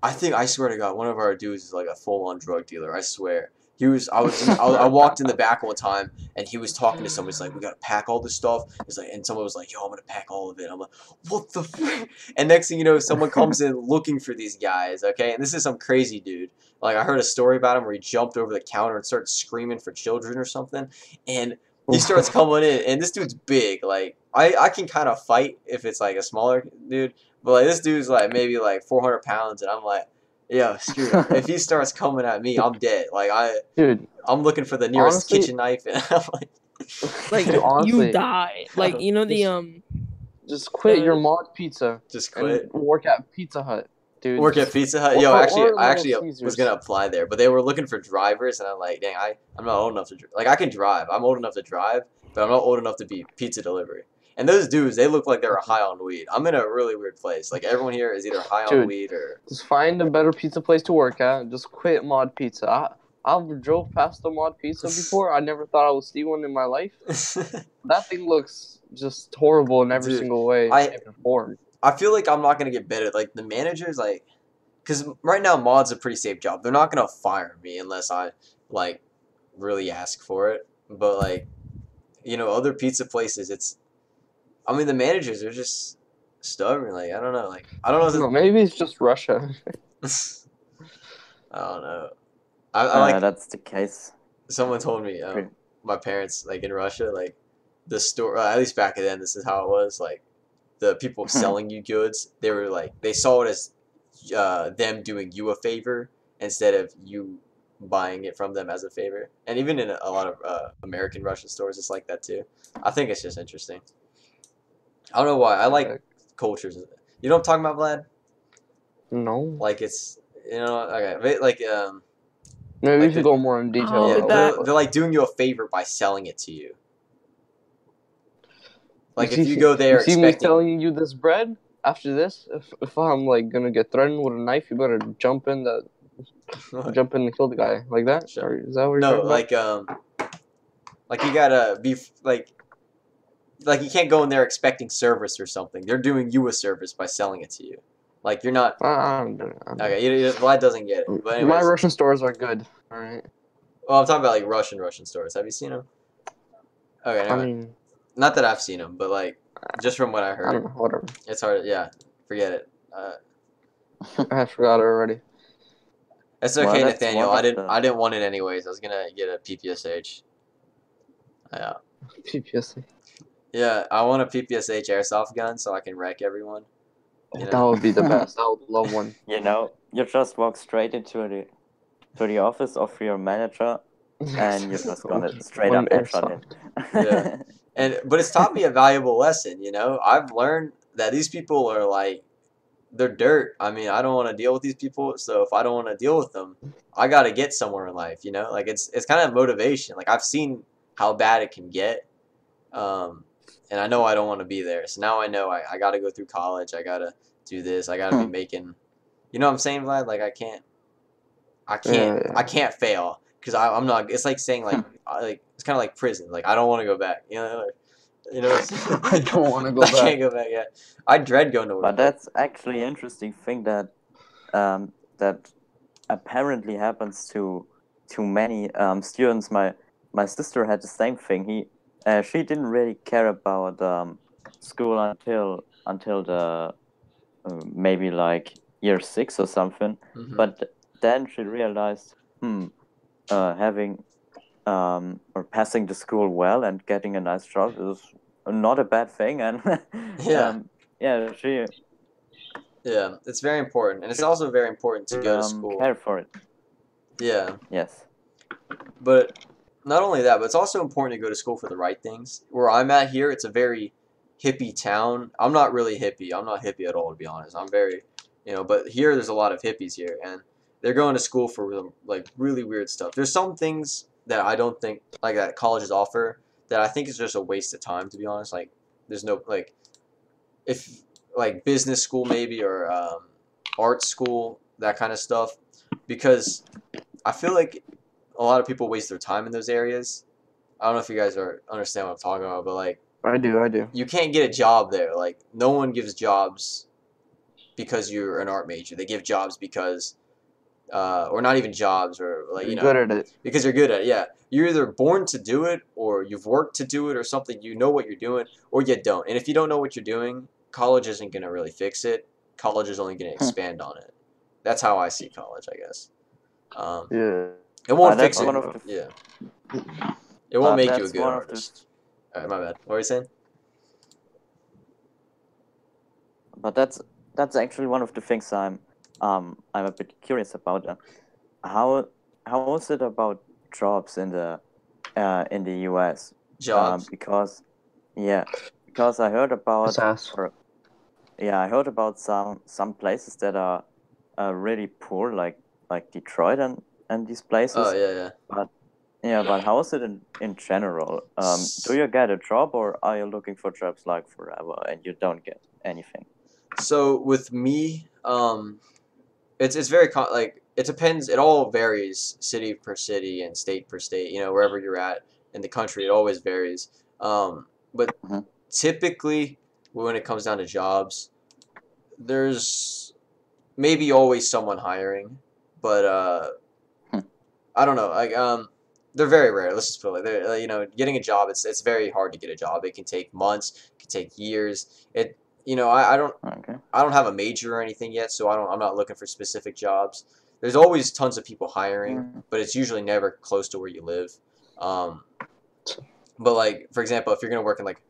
I swear to God, one of our dudes is like a full-on drug dealer. I swear. I walked in the back one time, and he was talking to someone. He's like, "We gotta pack all this stuff." He's like, and someone was like, "Yo, I'm gonna pack all of it." I'm like, "What the?" And next thing you know, someone comes in looking for these guys. Okay, and this is some crazy dude. Like, I heard a story about him where he jumped over the counter and started screaming for children or something, and he starts coming in, and this dude's big. Like, I can kind of fight if it's like a smaller dude, but like this dude's like maybe like 400 pounds, and I'm like, yeah, screw it. If he starts coming at me, I'm dead. Like, I'm looking for the nearest kitchen knife, and I'm like, dude, honestly, you die. Like, just quit your mod pizza. Just quit. And work at Pizza Hut, dude. Work at Pizza Hut. Yo, I actually was gonna apply there, but they were looking for drivers, and I'm like, dang, I'm not old enough to like, I can drive. I'm old enough to drive, but I'm not old enough to be pizza delivery. And those dudes, they look like they were high on weed. I'm in a really weird place. Like, everyone here is either high on weed or... Just find a better pizza place to work at. Just quit mod pizza. I've drove past the mod pizza before. I never thought I would see one in my life. That thing looks just horrible in every single way. I feel like I'm not going to get better. Like, the managers, like... Because right now, mod's a pretty safe job. They're not going to fire me unless I, like, really ask for it. But, like, other pizza places, it's... I mean, the managers are just stubborn. Like, I don't know. Like, I don't know. Maybe it's just Russia. I don't know. I like that's the case. Someone told me, my parents, like in Russia, like the store. At least back then, this is how it was. Like, the people selling you goods, they were like, they saw it as them doing you a favor instead of you buying it from them as a favor. And even in a lot of American Russian stores, it's like that too. I think it's just interesting. I don't know why. I like cultures. You know what I'm talking about, Vlad? No. Like, it's, okay. Like, maybe like we should go more in detail. Yeah, they're like doing you a favor by selling it to you. Like, if you go there expecting... See me selling you this bread? After this, if I'm, like, gonna get threatened with a knife, you better jump in and kill the guy. Like that? Sure. Or is that what you're talking about? Like, you gotta be, like, you can't go in there expecting service or something. They're doing you a service by selling it to you. Like, you're not... Okay, Vlad doesn't get it. But anyways, my Russian stores are good. All right. Well, I'm talking about, like, Russian stores. Have you seen them? Okay, I mean... Not that I've seen them, but, like, just from what I heard. I don't know, whatever. It's hard, yeah. Forget it. I forgot it already. It's okay, well, Nathaniel. I didn't want it anyways. I was gonna get a PPSH. Yeah. PPSH. Yeah, I want a PPSH airsoft gun so I can wreck everyone. You That know? would be the best. I would love one. You know, you just walk straight into the office of your manager, and you're just gonna straight One up headshot him. Yeah. But it's taught me a valuable lesson. You know, I've learned that these people are like, they're dirt. I mean, I don't want to deal with these people. So if I don't want to deal with them, I got to get somewhere in life. You know, like it's kind of motivation. Like I've seen how bad it can get, and I know I don't want to be there. So now I know I got to go through college. I got to do this. I got to be making. You know what I'm saying, Vlad? Like I can't. Yeah. I can't fail because I'm not. It's like saying like it's kind of like prison. Like I don't want to go back. You know. I don't want to go I can't back. go back. Yeah, I dread going to work. But that's actually an interesting thing that that apparently happens to many students. My sister had the same thing. She didn't really care about school until the maybe like year 6 or something. Mhm. But then she realized, having or passing the school well and getting a nice job is not a bad thing. And Yeah. yeah, she Yeah, it's very important, and it's also very important to go to school. care for it. Yeah, Yes. but not only that, but it's also important to go to school for the right things. Where I'm at here, it's a very hippie town. I'm not really hippie. I'm not hippie at all, to be honest. I'm very, but here there's a lot of hippies here, and they're going to school for like really weird stuff. There's some things that I don't think like that colleges offer that I think is just a waste of time, to be honest. Like there's no like if like business school maybe or art school, that kind of stuff, because I feel like a lot of people waste their time in those areas. I don't know if you guys understand what I'm talking about, but like I do. you can't get a job there. Like no one gives jobs because you're an art major. They give jobs because or not even jobs, or like You're good at it. because you're good at it. Yeah, you're either born to do it or you've worked to do it or something. You know what you're doing or you don't. And if you don't know what you're doing, college isn't gonna really fix it. College is only gonna expand on it. That's how I see college, I guess. Yeah. It won't That's fix it. one of the Yeah, it won't make you a that's good one of the artist. All right, my bad. What were you saying? But that's actually one of the things I'm a bit curious about. How is it about jobs in the US? Jobs. Because I heard about I heard about some places that are really poor, like Detroit and these places. Oh yeah. But how is it in general? Do you get a job, or are you looking for jobs like forever and you don't get anything? So with me, it's very like it depends. It all varies, city per city and state per state. Wherever you're at in the country, it always varies. But Mhm. typically, when it comes down to jobs, there's maybe always someone hiring, but I don't know. Like they're very rare. Let's just put it like getting a job. It's very hard to get a job. It can take months. It can take years. I don't. Okay. I don't have a major or anything yet, so I'm not looking for specific jobs. There's always tons of people hiring, but it's usually never close to where you live. Um, but like for example, if you're gonna work in like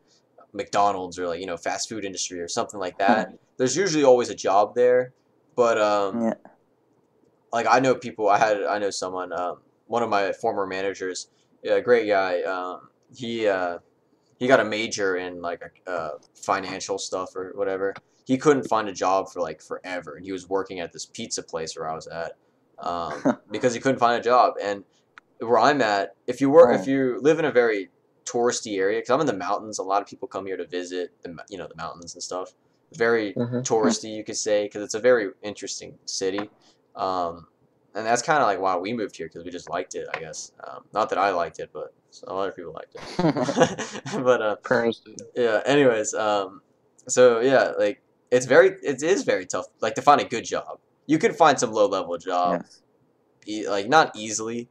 McDonald's or like fast food industry or something like that, there's usually always a job there. But Yeah. like I know people. I know someone. One of my former managers, a great guy. He got a major in like financial stuff or whatever. He couldn't find a job for like forever, and he was working at this pizza place where I was at because he couldn't find a job. And where I'm at, if you live in a very touristy area, because I'm in the mountains, a lot of people come here to visit the mountains and stuff. Very touristy, you could say, because it's a very interesting city. And that's kind of like why we moved here, because we just liked it, I guess. Not that I liked it, but a lot of people liked it. But Parents do. yeah. Anyways, so yeah, like it is very tough, like to find a good job. You can find some low level job, Yes. like not easily,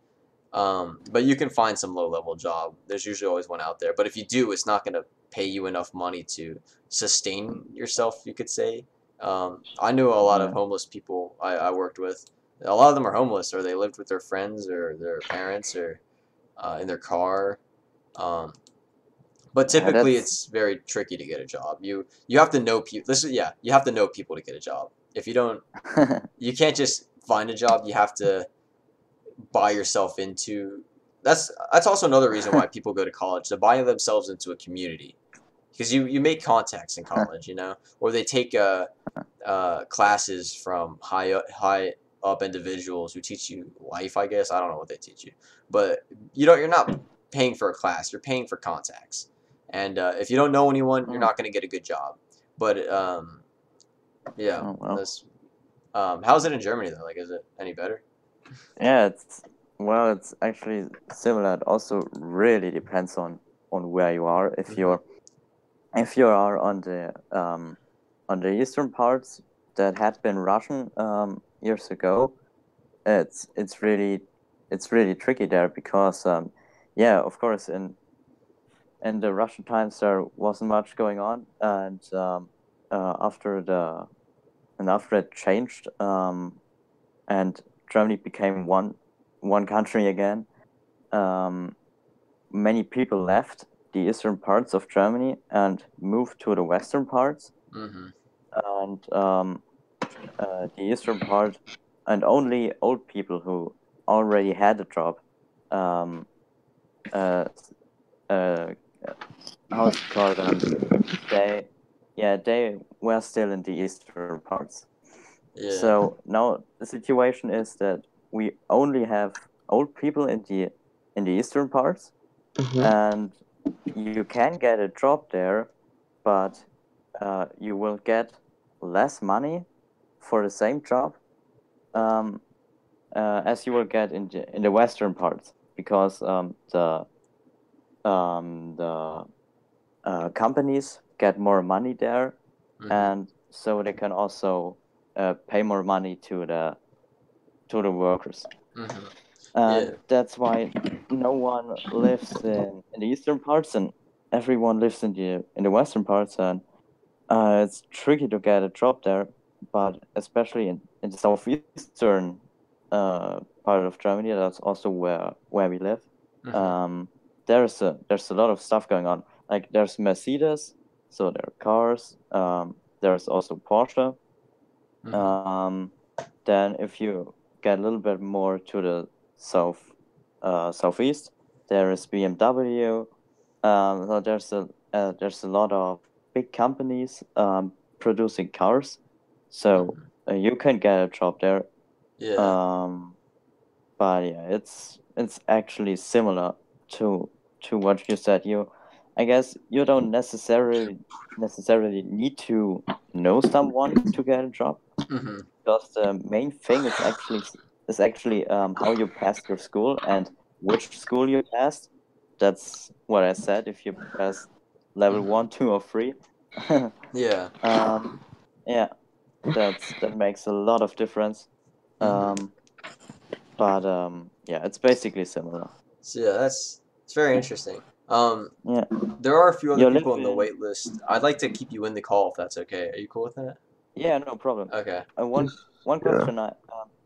but you can find some low level job. There's usually always one out there. But if you do, it's not gonna pay you enough money to sustain yourself, you could say. I knew a lot of Yeah. homeless people I worked with. A lot of them are homeless, or they lived with their friends or their parents, or in their car. But Yeah, typically, that's it's very tricky to get a job. You have to know people. You have to know people to get a job. If you don't, you can't just find a job. You have to buy yourself into. That's also another reason why people go to college, to buy themselves into a community, because you make contacts in college, or they take classes from high up individuals who teach you life. I guess I don't know what they teach you, but you're not paying for a class. You're paying for contacts, and if you don't know anyone, you're not going to get a good job. But yeah, Oh well. how's it in Germany though? Like, is it any better? Yeah, it's actually similar. It also really depends on where you are. If you are on the eastern parts that had been Russian years ago, it's really tricky there because yeah, of course, in the Russian times there wasn't much going on, and after it changed, and Germany became one country again. Many people left the eastern parts of Germany and moved to the western parts, Mm-hmm. and the eastern part, and only old people who already had a job, um, uh, uh, how's it called? They were still in the eastern parts. Yeah. So now the situation is that we only have old people in the eastern parts, and you can get a job there, but you will get less money for the same job as you will get in the western parts, because the companies get more money there, Mhm. and so they can also pay more money to the workers. Mhm. And Yeah. that's why no one lives in the eastern parts, and everyone lives in the western parts, and it's tricky to get a job there. But especially in the southeastern part of Germany, that's also where we live. Mhm. There's a lot of stuff going on. Like there's Mercedes, so there are cars. There's also Porsche. Mhm. Then if you get a little bit more to the southeast, there is BMW. So there's a lot of big companies producing cars, so you can get a job there. Yeah. But yeah, it's actually similar to what you said. I guess you don't necessarily need to know someone to get a job, Mhm. because the main thing is actually how you passed your school and which school you passed. That's what I said. If you pass level Mhm. 1, 2, or 3, Yeah. yeah, that makes a lot of difference. Mhm. But yeah, it's basically similar. So yeah, it's very interesting. Yeah, There are a few other you live people on the in. wait list. I'd like to keep you in the call if that's okay. Are you cool with that? Yeah, no problem. Okay. One question.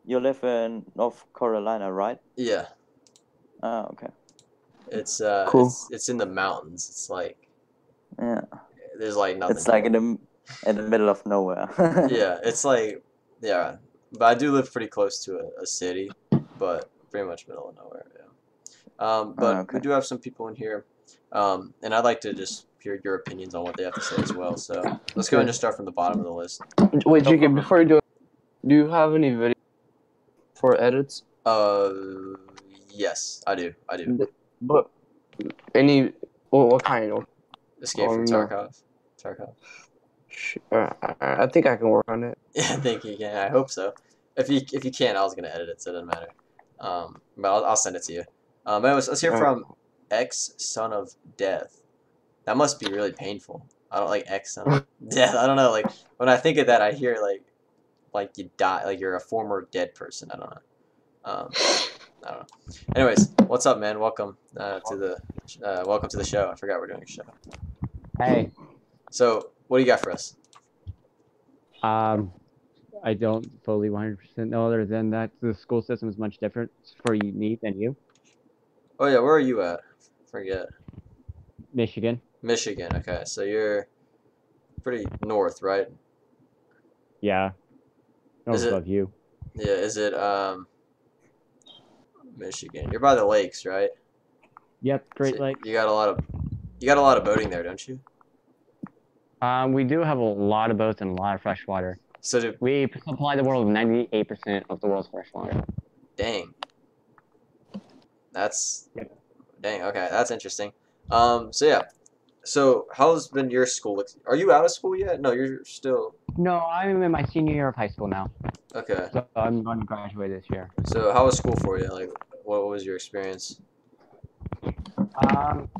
You live in North Carolina, right? Yeah. Okay. It's Cool. it's in the mountains. It's like Yeah, there's like nothing. it's like in the middle of nowhere. Yeah, it's like yeah, but I do live pretty close to a city, but pretty much middle of nowhere. Yeah. But we Okay. do have some people in here, and I'd like to just hear your opinions on what they have to say as well. So let's go Okay. and just start from the bottom of the list. Wait, No JK, problem. before you do you have any video for edits? Yes, I do. I do. But any what kind of? Escape from No. Tarkov. Tarkov. I think I can work on it. Yeah, I think you can. I hope so. If you can't, I was gonna edit it, so it doesn't matter. But I'll send it to you. Anyways, let's hear from X Son of Death. That must be really painful. I don't like X Son of Death. I don't know. Like when I think of that, I hear like you die, like you're a former dead person. I don't know. I don't know. Anyways, what's up, man? Welcome welcome to the show. I forgot we're doing a show. Hey, So, what do you got for us? I don't fully 100% know other than that the school system is much different for me than you. Oh yeah, where are you at? Forget. Michigan. Michigan. Okay, so you're pretty north, right? Yeah. Is North it? of you. Yeah. Is it Michigan? You're by the lakes, right? Yep, So Great Lakes. you got a lot of boating there, don't you? We do have a lot of boats and a lot of fresh water. So do, We supply the world with 98% of the world's fresh water. dang, that's Yep. dang. Okay, that's interesting. So yeah. So how's been your school? Are you out of school yet? No, you're still. No, I'm in my senior year of high school now, Okay. so I'm going to graduate this year. So how was school for you? Like, what was your experience?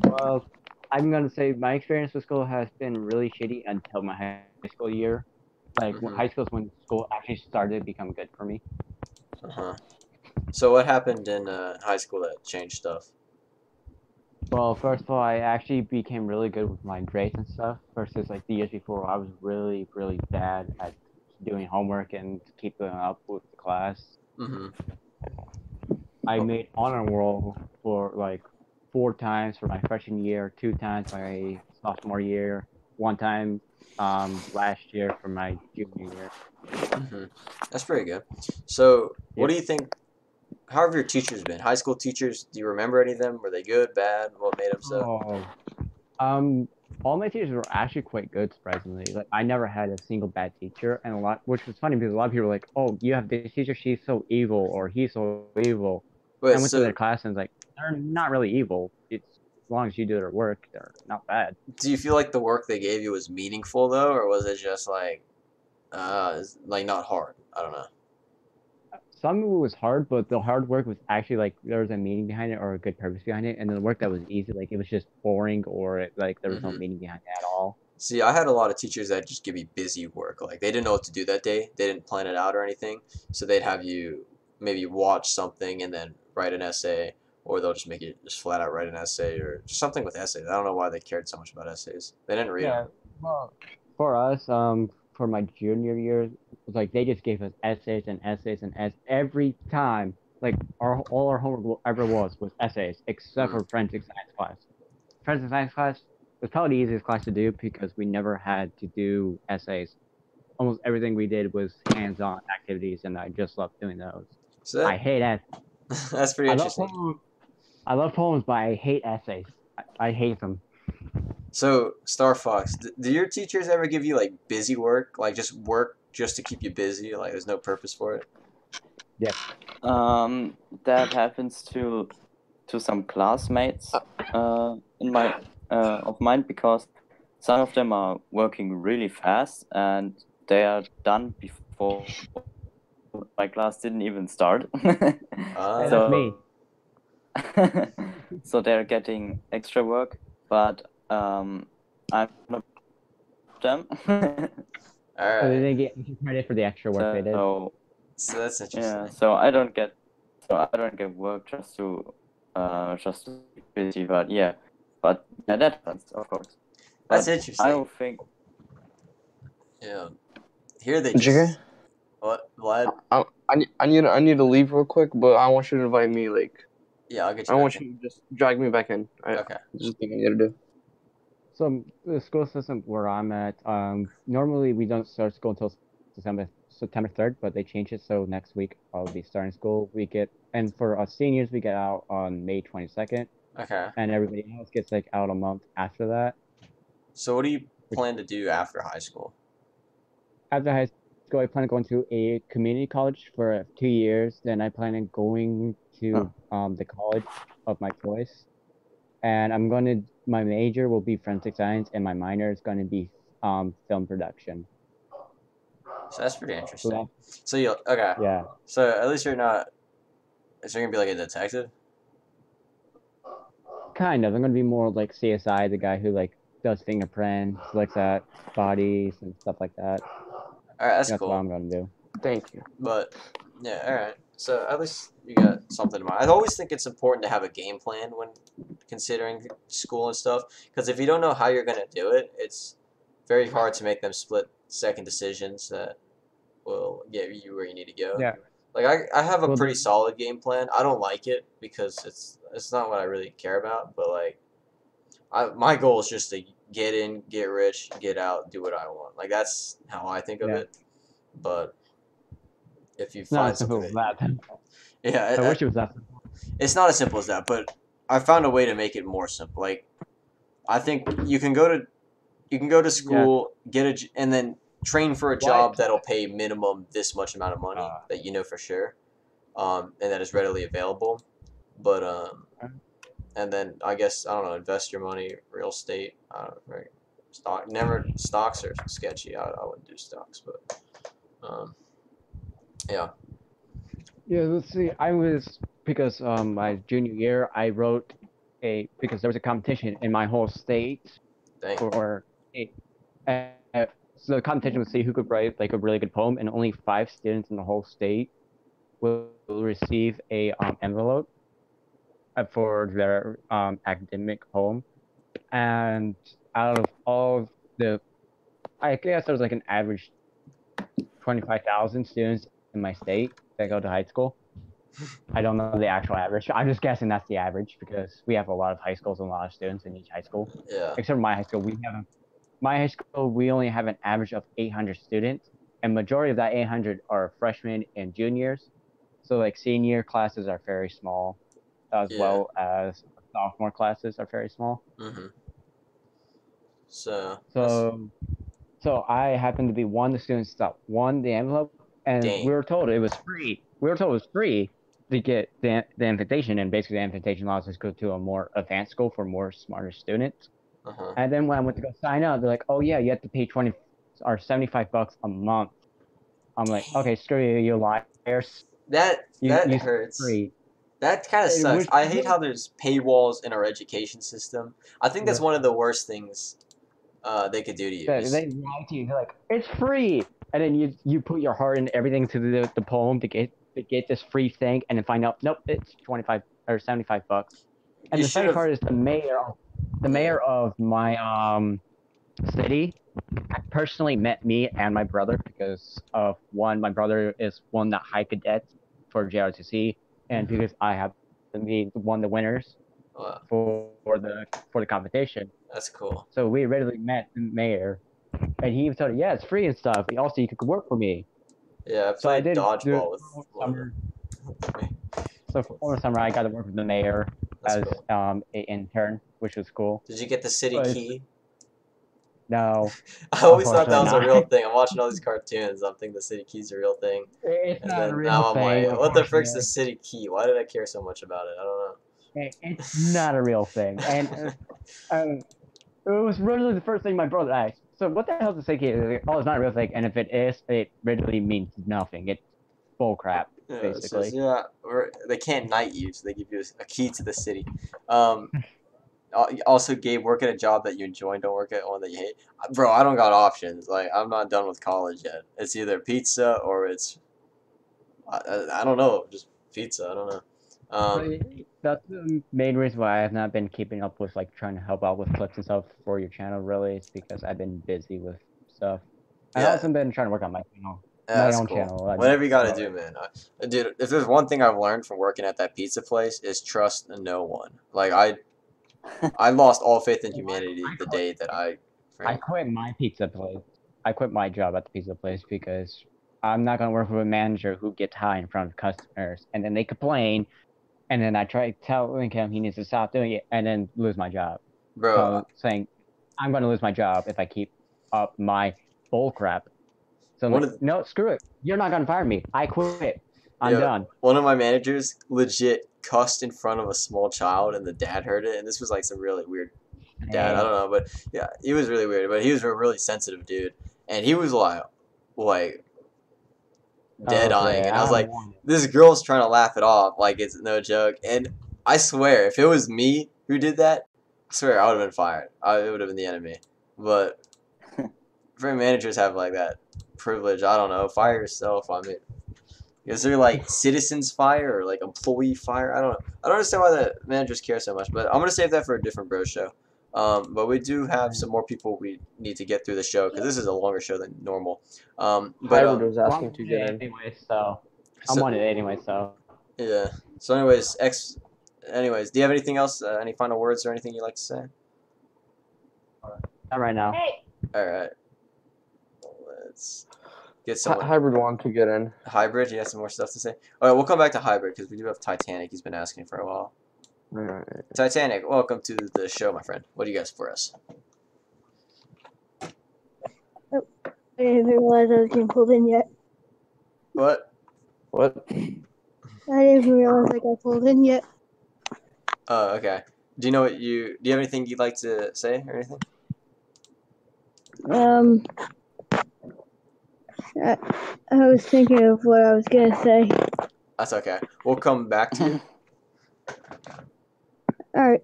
Well, I'm gonna say my experience with school has been really shitty until my high school year. Like Mm-hmm. high school is when school actually started to become good for me. Uh-huh. So what happened in high school that changed stuff? Well, first of all, I actually became really good with my grades and stuff versus like the years before. I was really, really bad at doing homework and keeping up with the class. Mm-hmm. I made honor roll for like 4 times for my freshman year, 2 times my sophomore year, 1 time last year for my junior year. Mm-hmm. That's pretty good. So what Yep. do you think? How have your teachers been? High school teachers? Do you remember any of them? Were they good, bad? What made them so? All my teachers were actually quite good, surprisingly. Like I never had a single bad teacher, and which was funny because a lot of people were like, "Oh, you have this teacher, she's so evil," or "He's so evil." I Wait, went to their so class and was like, "They're not really evil. It's as long as you do their work, they're not bad." do you feel like the work they gave you was meaningful though, or was it just like not hard? I don't know. Some of it was hard, but the hard work was actually like there was a meaning behind it or a good purpose behind it, and then the work that was easy, like it was just boring or like there was no Mm-hmm. meaning behind it at all. See, I had a lot of teachers that just give me busy work. Like they didn't know what to do that day. They didn't plan it out or anything. So they'd have you maybe watch something and then write an essay, or they'll just make you just flat out write an essay or just something with essays. I don't know why they cared so much about essays. They didn't read them. Yeah, well, for us, for my junior year, it was like they just gave us essays and essays and every time. Like all our homework ever was essays, except Mm. for forensic science class. Forensic science class was probably the easiest class to do because we never had to do essays. Almost everything we did was hands-on activities, and I just loved doing those. So I hate essays. that's pretty I love interesting. poems. I love poems, but I hate essays. I hate them. So Star Fox, do your teachers ever give you like busy work, like just work just to keep you busy? Like there's no purpose for it. Yes. That happens to some classmates in my of mine because some of them are working really fast and they are done before my class didn't even start. Hey, that's me. So they're getting extra work, but I'm not them. All So they right. didn't get credit for the extra work they did. So So that's interesting. yeah, so I don't get work just to be busy, but yeah, that happens, of course. That's But interesting. I don't think Yeah. Here they Jigger? just what Vlad? I need to leave real quick, but I want you to invite me. Like Yeah, I'll get I you. want Back in. you to just drag me back in. Okay. Just think I need to do. So the school system where I'm at, normally we don't start school until September 3rd, but they changed it so next week I'll be starting school. And for us seniors we get out on May 22nd, Okay. and everybody else gets like out a month after that. So what do you plan to do after high school? After high school, I plan on going to a community college for 2 years. Then I plan on going to the college of my choice, and my major will be forensic science, and my minor is going to be film production. So that's pretty interesting. So you okay? Yeah. So at least you're not. Is you gonna be like a detective? Kind of. I'm gonna be more like CSI, the guy who like does fingerprints, looks at bodies and stuff like that. All right, that's That's cool. what I'm gonna do. Thank you. But yeah, all right. So at least you got something in mind. I always think it's important to have a game plan when considering school and stuff, because if you don't know how you're gonna do it, it's very hard to make them split-second decisions that will get you where you need to go. Yeah. Like I have a Well, pretty solid game plan. I don't like it because it's not what I really care about, but like my goal is just to get in, get rich, get out, do what I want. Like that's how I think of Yeah. it. But if you It's not find as simple something as that. yeah, I wish it was that simple. it's not as simple as that. But I found a way to make it more simple. Like I think you can go to school, and then train for a job that'll pay minimum this much amount of money that you know for sure, and that is readily available. But and then I guess I don't know, invest your money, real estate, right? Stocks are sketchy. I wouldn't do stocks, but yeah. Yeah, let's see. I was because my junior year I wrote because there was a competition in my whole state Dang. for a so the competition was see who could write like a really good poem, and only 5 students in the whole state will receive a envelope for their academic poem. And out of all the, I guess there was like an average 25,000 students in my state that go to high school. I don't know the actual average. I'm just guessing that's the average because we have a lot of high schools and a lot of students in each high school. Yeah. Except for my high school, we only have an average of 800 students, and majority of that 800 are freshmen and juniors. So like senior classes are very small, as well as sophomore classes are very small. Mm-hmm. So I happened to be one of the students that won the envelope, and Dang. we were told it was free. We were told it was free to get the invitation, and basically the invitation allows us to go to a more advanced school for more smarter students. Uh-huh. And then when I went to go sign up, they're like, "Oh yeah, you have to pay $20 or $75 a month." I'm like, "Okay, screw you, you liars." That hurts. Free. That kind of sucks. I hate how there's paywalls in our education system. I think that's one of the worst things they could do to you. They lie to you. They're like, "It's free," and then you put your heart and everything to the poem to get this free thing, and then find out, nope, it's 25 or $75. And the funny part is the mayor of my city personally met me and my brother because of one, my brother is one that high cadet for JRTC, and because I have to be one of the winners for the competition. That's cool. So we readily met the mayor, and he even told me, yeah, it's free and stuff. Also, you could work for me. Yeah, I played dodgeball with summer. So for summer, I got to work with the mayor as an intern, which was cool. Did you get the city key? No. I always thought that was a real thing. I'm watching all these cartoons. I'm thinking the city key's a real thing. It's not a real thing. Like, what the frick's the city key? Why did I care so much about it? I don't know. It's not a real thing. And it was really the first thing my brother asked. So what the hell is the city key? Like, oh, it's not a real thing. And if it is, it really means nothing. It's bull crap, basically. They can't knight you, so they give you a key to the city. Also, Gabe, work at a job that you enjoy and don't work at one that you hate. Bro, I don't got options. Like, I'm not done with college yet. It's either pizza or it's... I don't know. Just pizza. I don't know. That's the main reason why I have not been keeping up with, like, trying to help out with clips and stuff for your channel, really. It's because I've been busy with stuff. I've also been trying to work on my channel. My own channel. Whatever you gotta do, man. Dude, if there's one thing I've learned from working at that pizza place is trust no one. Like, I lost all faith in humanity the day that I quit my pizza place. I quit my job at the pizza place because I'm not gonna work with a manager who gets high in front of customers, and then they complain, and then I try telling him he needs to stop doing it, and then lose my job. Bro, saying I'm gonna lose my job if I keep up my bull crap. So I'm like, no, screw it. You're not gonna fire me. I quit. I'm done. One of my managers legit cussed in front of a small child, and the dad heard it. And this was like some really weird dad. I don't know, but yeah, he was really weird. But he was a really sensitive dude, and he was like dead eyeing, and I was like, this girl's trying to laugh it off, like it's no joke. And I swear, if it was me who did that, I swear I would have been fired. It would have been the enemy. But very managers have like that privilege. I don't know. Fire yourself. I mean. Is there like citizens fire or like employee fire? I don't know. I don't understand why the managers care so much, but I'm gonna save that for a different bro show. But we do have some more people we need to get through the show because this is a longer show than normal. But was asking to get in. Anyway, so I'm on it anyway. So yeah. So anyways, do you have anything else? Any final words or anything you'd like to say? Not right now. All right. Let's get someone. Hybrid wanted to get in. Hybrid, you have some more stuff to say? All right, we'll come back to Hybrid because we do have Titanic. He's been asking for a while. All right. Titanic, welcome to the show, my friend. What do you guys for us? I didn't realize I was getting pulled in yet. What? What? I didn't even realize I got pulled in yet. Oh, okay. Do you know what do you have anything you'd like to say or anything? I was thinking of what I was gonna say. That's okay. We'll come back to you. Alright.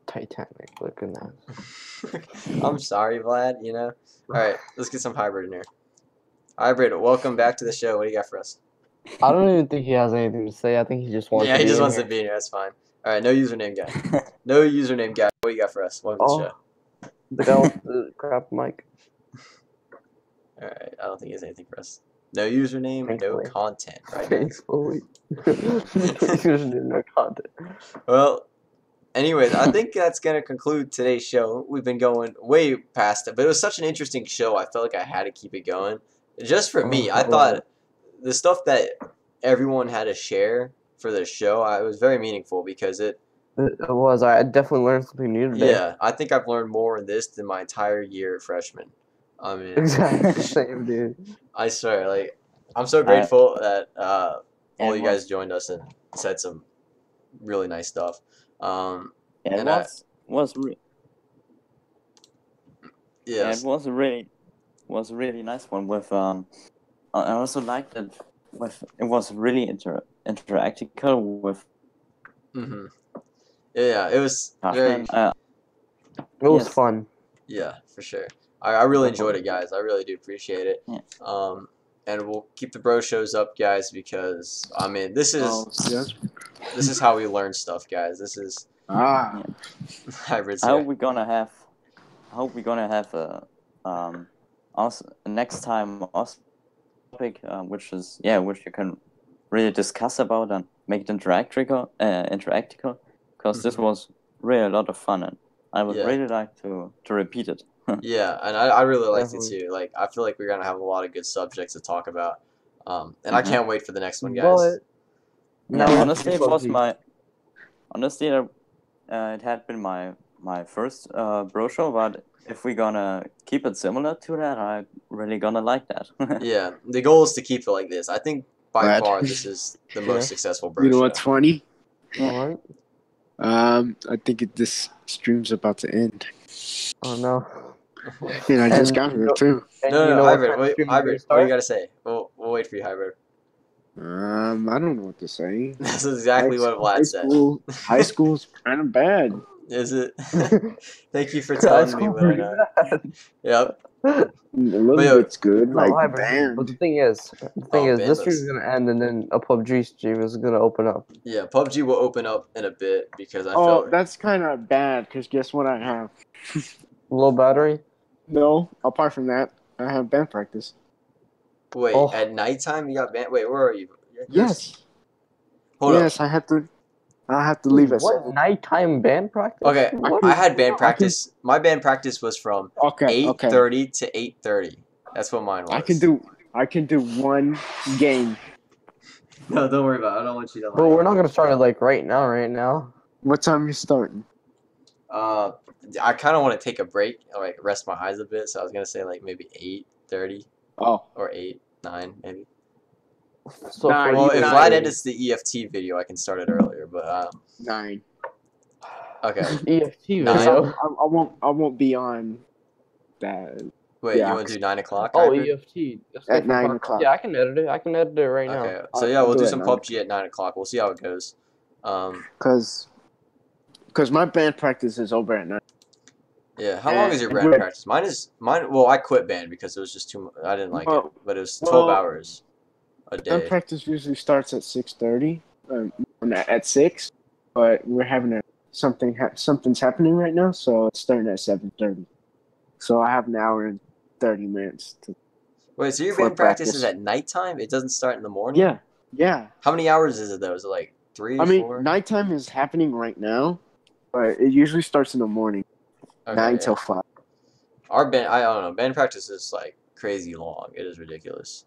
Titanic, look at that. I'm sorry, Vlad, you know. Alright, let's get some Hybrid in here. Hybrid, welcome back to the show. What do you got for us? I don't even think he has anything to say. I think he just wants to he be just in wants here. to be in here. That's fine. Alright, no username guy. No username guy. What do you got for us? Welcome to the show. The guy with the crap mic. Alright, I don't think he has anything for us. No username, Thankfully. no content, right? Thankfully. Username, no content. Well, anyways, I think that's going to conclude today's show. We've been going way past it, but it was such an interesting show. I felt like I had to keep it going. Just for me, I thought the stuff that everyone had to share for the show, it was very meaningful because it was. I definitely learned something new today. Yeah, I think I've learned more in this than my entire year at freshman. I mean, Exactly. Same, dude. I swear, like, I'm so grateful that all you guys joined us and said some really nice stuff. It and was yes. it was a really nice one with I also liked it it was really interactive with Yeah, it was very it was fun. Yeah, for sure. I really enjoyed it, guys. I really do appreciate it. Yeah. And we'll keep the bro shows up, guys, because I mean this is how we learn stuff, guys. This is Hybrids. I hope we're gonna have also next time also topic which you can really discuss about and make it interactive because this was really a lot of fun and I would really like to repeat it. Yeah, and I really liked it too. Like I feel like we're gonna have a lot of good subjects to talk about. And I can't wait for the next one, guys. Honestly, it had been my first bro show, but if we're gonna keep it similar to that, I'm really gonna like that. Yeah, the goal is to keep it like this. I think by far this is the most successful bro show. You know what's funny? What? I think this stream's about to end. Oh no. And I just got here too. No, Hybrid. Hybrid. What do you gotta say? We'll wait for you, Hybrid. I don't know what to say. That's exactly what Vlad said. High school's kind of bad. Is it? Thank you for telling me what I know. Yep. A little bit's good. Like, But the thing is, this stream's gonna end, and then a PUBG stream is gonna open up. Yeah, PUBG will open up in a bit because I felt that's kind of bad. Because guess what I have? Low battery. No, apart from that, I have band practice. Wait, at nighttime you got band? Wait, where are you? Yes. Hold up. I have to leave at what nighttime band practice? Okay, I had band practice. My band practice was from 8:30 to 8:30. That's what mine was. I can do one game. No, don't worry about it. I don't want you to. But we're not gonna start it like right now. What time are you starting? I kind of want to take a break, like rest my eyes a bit. So I was gonna say like maybe 8:30. Oh. Or 9 maybe. So if Vlad edits the EFT video, I can start it earlier. But 9. Okay. EFT video. I won't be on that. Wait, you want to do 9 o'clock? Oh, EFT. At 9 o'clock. Yeah, I can edit it. I can edit it right now. Okay. So yeah, we'll do some PUBG at 9 o'clock. We'll see how it goes. Because my band practice is over at 9. Yeah. How long is your band practice? Mine. Well, I quit band because it was just too. I didn't like it, but it was 12 hours a day. Band practice usually starts at 6:30. At 6, but we're having something's happening right now, so it's starting at 7:30. So I have an hour and 30 minutes to. Wait, so your band practice is at nighttime? It doesn't start in the morning? Yeah. How many hours is it though? Is it like 3, 4? I mean, nighttime is happening right now, but it usually starts in the morning, 9 till 5. Our band, I don't know. Band practice is like crazy long. It is ridiculous.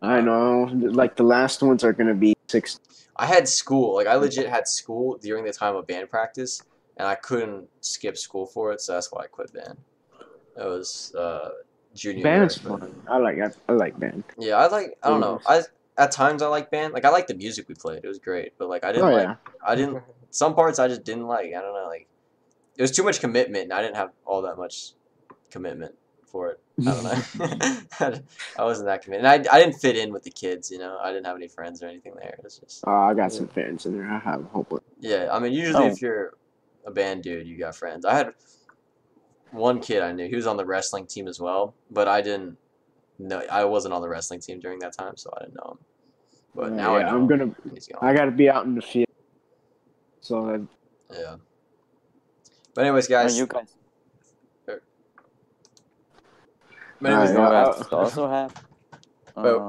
I know. Like the last ones are gonna be 6. I had school. Like I legit had school during the time of band practice, and I couldn't skip school for it, so that's why I quit band. It was junior year. Band's fun. I like band. Yeah, I don't know. At times I like band. Like I like the music we played. It was great, but like I didn't Oh like yeah. I didn't some parts I just didn't like. I don't know. Like it was too much commitment, and I didn't have all that much commitment for it. I don't know. I wasn't that committed. And I didn't fit in with the kids, you know. I didn't have any friends or anything there. It's just I got some fans in there. I have hope. yeah. I mean, usually if you're a band dude, you got friends. I had one kid I knew. He was on the wrestling team as well, but I didn't know. I wasn't on the wrestling team during that time, so I didn't know him. But now I know I'm gonna. I gotta be out in the field. So yeah. But anyways, guys. You guys. But anyways, You guys also have. What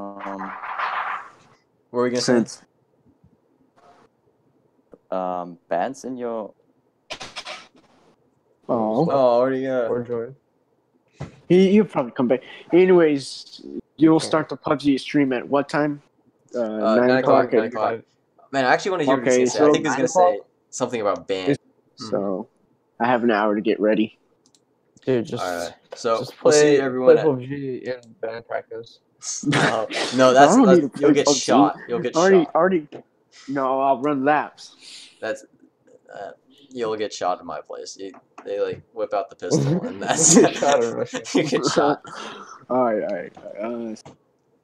were we gonna say? Bands in your. Already got. Or Jordan. He'll probably come back. Anyways, you'll start the PUBG stream at what time? 9 o'clock. 9 o'clock. Man, I actually want to hear what he's gonna say. I think he's gonna say something about band. So, I have an hour to get ready. Dude, just alright. So just we'll see everyone. Play PUBG in band practice. No, that's you'll get shot. You'll get shot. No, I'll run laps. That's you'll get shot in my place. They like whip out the pistol and that's you get shot. All right.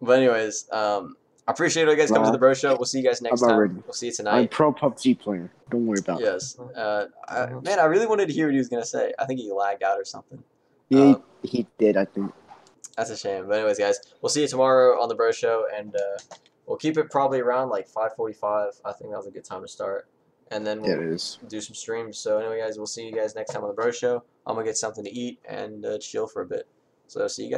But anyways, I appreciate you guys coming to the Bro Show. We'll see you guys next time. Ready. We'll see you tonight. I'm pro PUBG player. Don't worry about it. Yes. Man, I really wanted to hear what he was gonna say. I think he lagged out or something. Yeah, he did. I think. That's a shame. But anyways, guys, we'll see you tomorrow on the Bro Show, and we'll keep it probably around like 5:45. I think that was a good time to start. And then we'll do some streams. So anyway, guys, we'll see you guys next time on the Bro Show. I'm gonna get something to eat and chill for a bit. So see you guys.